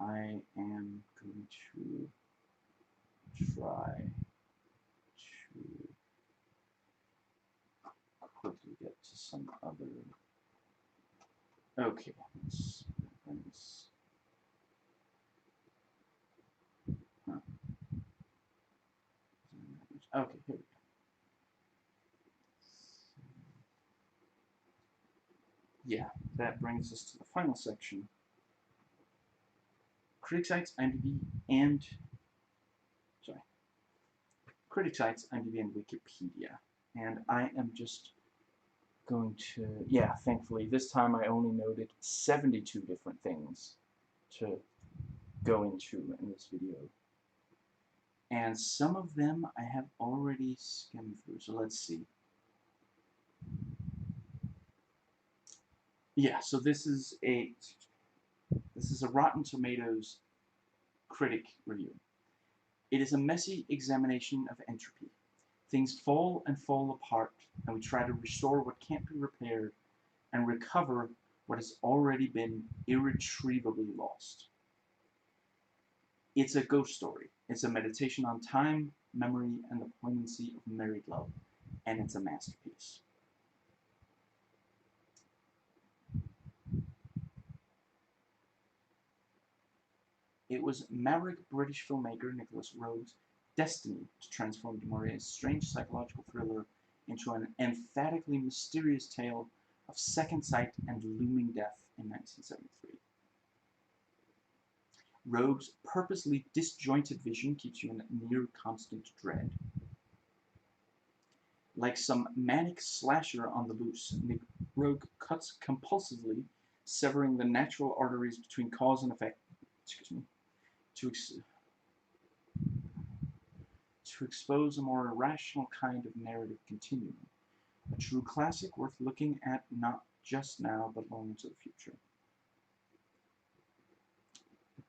Speaker 1: I am going to try to quickly get to some other. Okay, let's bring this. Huh. Okay, here we go. Yeah, that brings us to the final section. Critic sites, IMDb, and critic sites, IMDb, and Wikipedia. And I am just going to, yeah, thankfully, this time I only noted 72 different things to go into in this video. And some of them I have already skimmed through, so let's see. Yeah, so this is a Rotten Tomatoes critic review. It is a messy examination of entropy. Things fall and fall apart, and we try to restore what can't be repaired and recover what has already been irretrievably lost. It's a ghost story. It's a meditation on time, memory, and the poignancy of married love, and it's a masterpiece. It was maverick British filmmaker Nicholas Roeg's destiny to transform du Maurier's strange psychological thriller into an emphatically mysterious tale of second sight and looming death in 1973. Roeg's purposely disjointed vision keeps you in near constant dread. Like some manic slasher on the loose, Roeg cuts compulsively, severing the natural arteries between cause and effect, to expose a more irrational kind of narrative continuum. A true classic worth looking at not just now, but long into the future.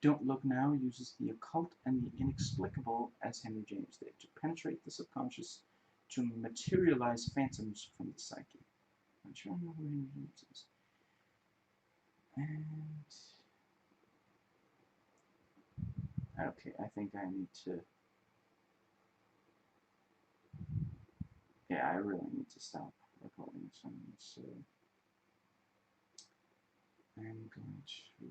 Speaker 1: Don't Look Now uses the occult and the inexplicable, as Henry James did, to penetrate the subconscious, to materialize phantoms from the psyche. I'm sure I know who Henry James is. And okay, I think I need to. Yeah, I really need to stop recording some. So I'm going to.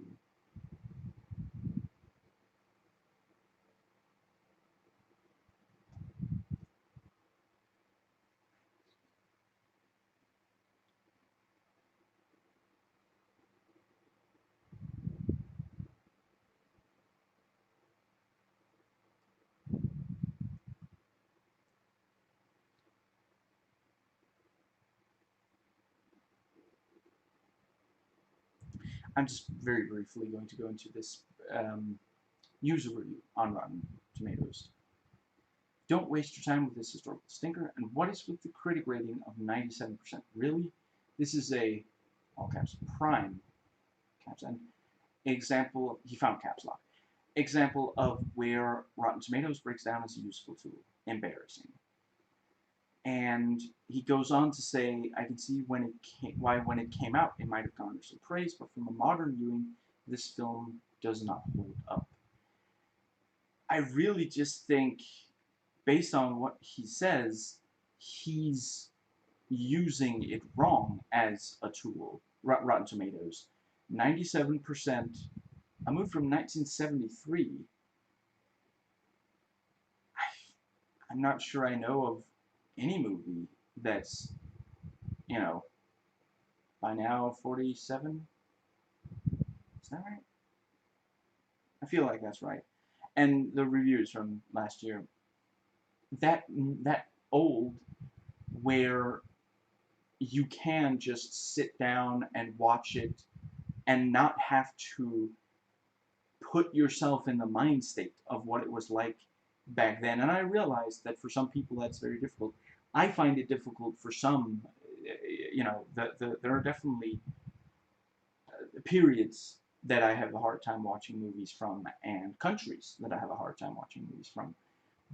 Speaker 1: I'm just very briefly going to go into this user review on Rotten Tomatoes. Don't waste your time with this historical stinker. And what is with the critic rating of 97%? Really? This is a, all caps, prime, caps, and example, he found caps lock, example of where Rotten Tomatoes breaks down as a useful tool. Embarrassing. And he goes on to say, I can see why when it came out, it might have garnered some praise, but from a modern viewing, this film does not hold up. I really just think, based on what he says, he's using it wrong as a tool. Rotten Tomatoes, 97%, a movie from 1973. I'm not sure I know of any movie that's, you know, by now 47? Is that right? I feel like that's right. And the reviews from last year, that old, where you can just sit down and watch it and not have to put yourself in the mind state of what it was like back then. And I realize that for some people that's very difficult. I find it difficult for some. You know, there are definitely periods that I have a hard time watching movies from, and countries that I have a hard time watching movies from.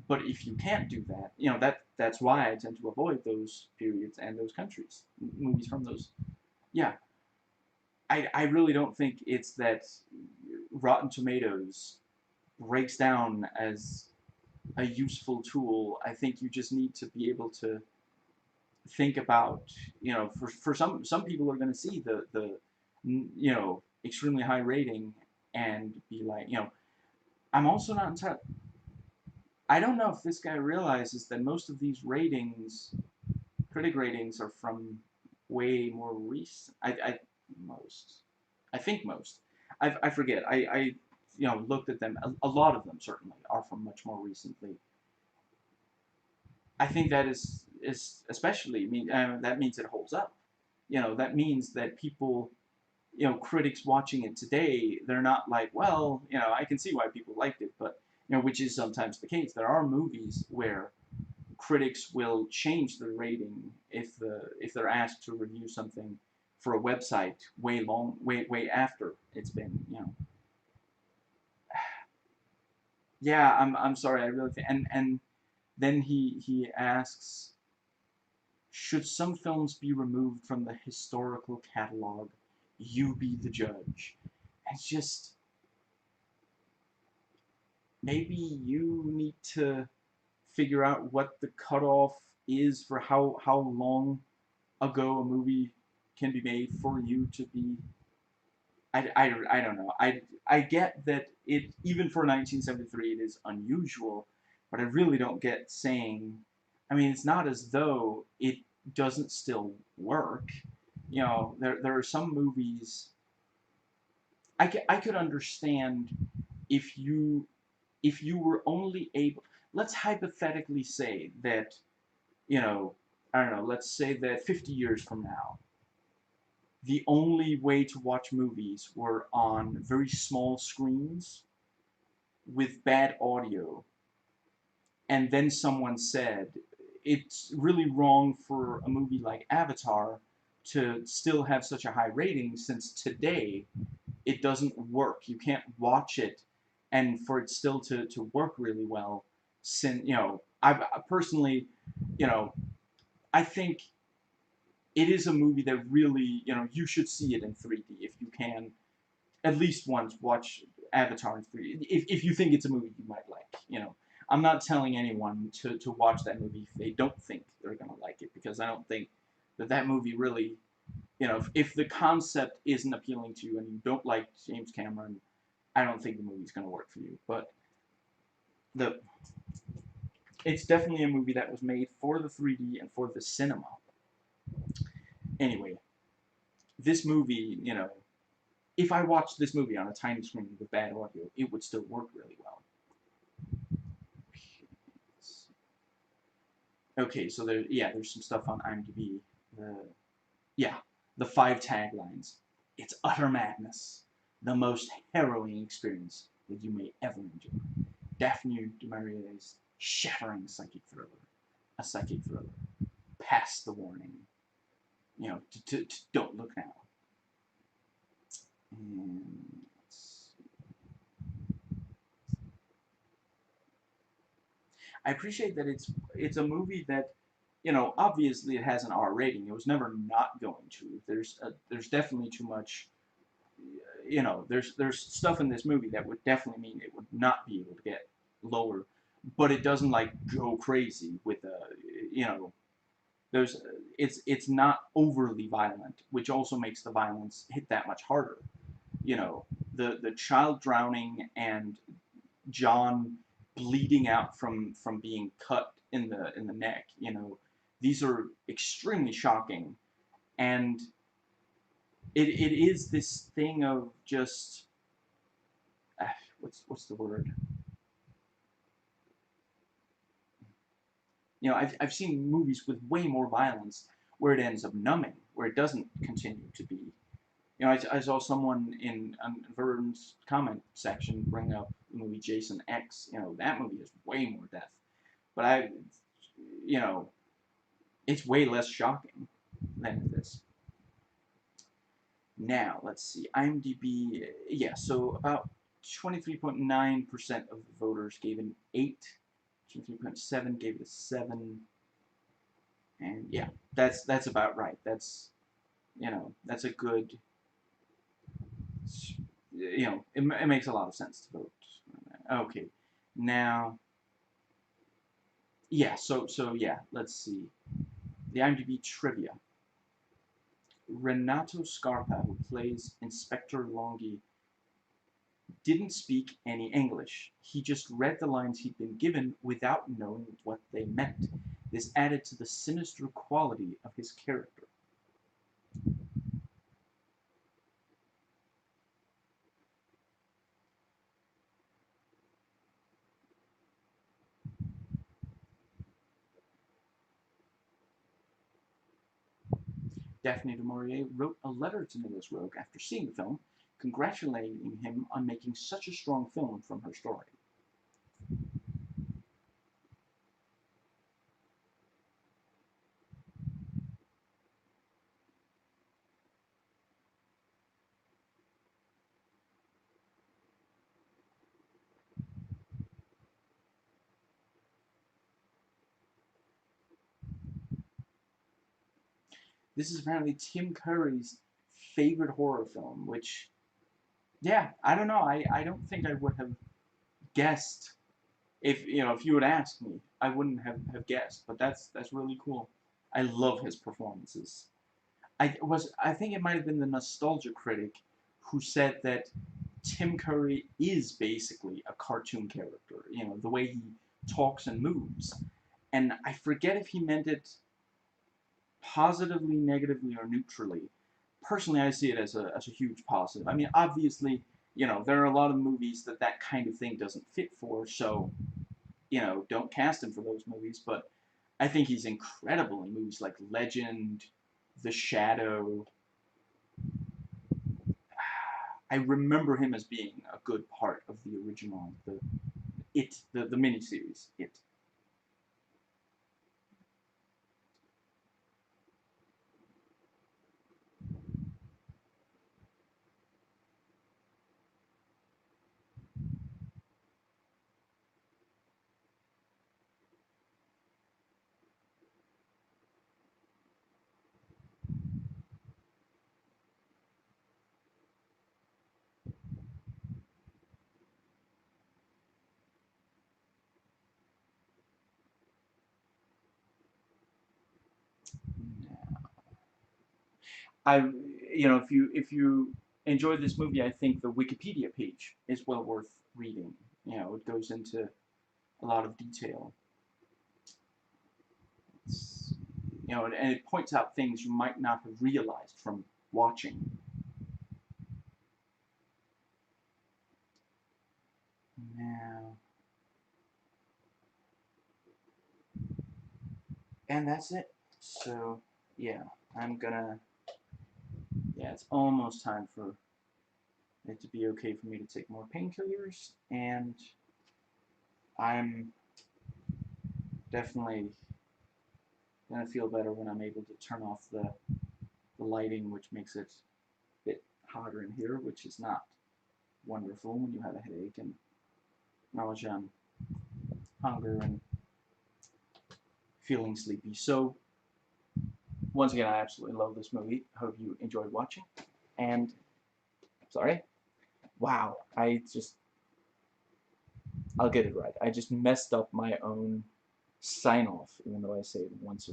Speaker 1: But if you can't do that, you know, that's why I tend to avoid those periods and those countries, movies from those. Yeah. I really don't think it's that Rotten Tomatoes breaks down as a useful tool. I think you just need to be able to think about, for some people are going to see the extremely high rating and be like, I'm also not entirely. I don't know if this guy realizes that most of these ratings, critic ratings, are from way more recent. Most. I think most. I forget. I looked at them. A lot of them certainly are from much more recently. I think that is especially that means it holds up. That means that people, critics watching it today, they're not like, well, I can see why people liked it, but which is sometimes the case. There are movies where critics will change the rating if they're asked to review something for a website way after it's been, yeah, I'm sorry, I really think, and then he asks, should some films be removed from the historical catalog? You be the judge. It's just, maybe you need to figure out what the cutoff is for how long ago a movie can be made for you to be. I don't know. I get that it, even for 1973, it is unusual, but I really don't get saying. I mean, it's not as though it doesn't still work. There are some movies I could understand if you were only able. Let's hypothetically say that, I don't know. Let's say that 50 years from now, the only way to watch movies were on very small screens with bad audio, and then someone said it's really wrong for a movie like Avatar to still have such a high rating, since today it doesn't work. You can't watch it and for it still to work really well. Since, I personally, you know, I think it is a movie that really, you should see it in 3D if you can. At least once watch Avatar in 3D. If you think it's a movie you might like, I'm not telling anyone to watch that movie if they don't think they're going to like it, because I don't think that movie really, if the concept isn't appealing to you and you don't like James Cameron, I don't think the movie's going to work for you. But the it's definitely a movie that was made for the 3D and for the cinema. Anyway, this movie, if I watched this movie on a tiny screen with bad audio, it would still work really well. Okay, so there's some stuff on IMDb. Yeah, the 5 taglines. It's utter madness, the most harrowing experience that you may ever enjoy. Daphne du Maurier's shattering psychic thriller, a psychic thriller. Past the warning. Don't look now. And I appreciate that it's a movie that, obviously it has an R rating. It was never not going to. There's definitely too much. There's stuff in this movie that would definitely mean it would not be able to get lower, but it doesn't like go crazy with there's it's not overly violent, which also makes the violence hit that much harder. The child drowning and John bleeding out from being cut in the neck. These are extremely shocking, and it is this thing of just what's the word? I've seen movies with way more violence where it ends up numbing, where it doesn't continue to be. I saw someone in Vern's comment section bring up the movie Jason X. That movie has way more death, but you know, it's way less shocking than this. Now, let's see. IMDb, yeah, so about 23.9% of the voters gave it an 8. 23.7 gave it a 7. And yeah, that's about right. That's a good it makes a lot of sense to vote. Okay, now, yeah, so yeah, let's see. The IMDb trivia. Renato Scarpa, who plays Inspector Longhi, didn't speak any English. He just read the lines he'd been given without knowing what they meant. This added to the sinister quality of his character. Daphne du Maurier wrote a letter to Nicholas Roeg after seeing the film, congratulating him on making such a strong film from her story. This is apparently Tim Curry's favorite horror film, which, yeah, I don't know. I don't think I would have guessed if you had asked me. I wouldn't have guessed, but that's really cool. I love his performances. I think it might have been the Nostalgia Critic who said that Tim Curry is basically a cartoon character. The way he talks and moves. And I forget if he meant it positively, negatively, or neutrally. Personally, I see it as a huge positive. I mean, obviously, there are a lot of movies that kind of thing doesn't fit for, so, don't cast him for those movies, but I think he's incredible in movies like Legend, The Shadow. I remember him as being a good part of the original, the miniseries, It. I, if you enjoyed this movie, I think the Wikipedia page is well worth reading. It goes into a lot of detail. And it points out things you might not have realized from watching. Now, and that's it. So, yeah, I'm gonna. Yeah, it's almost time for it to be okay for me to take more painkillers, and I'm definitely gonna feel better when I'm able to turn off the lighting, which makes it a bit hotter in here, which is not wonderful when you have a headache and nausea and hunger and feeling sleepy. So, once again, I absolutely love this movie. Hope you enjoyed watching. And, sorry, wow, I'll get it right. I just messed up my own sign off, even though I say it once a week.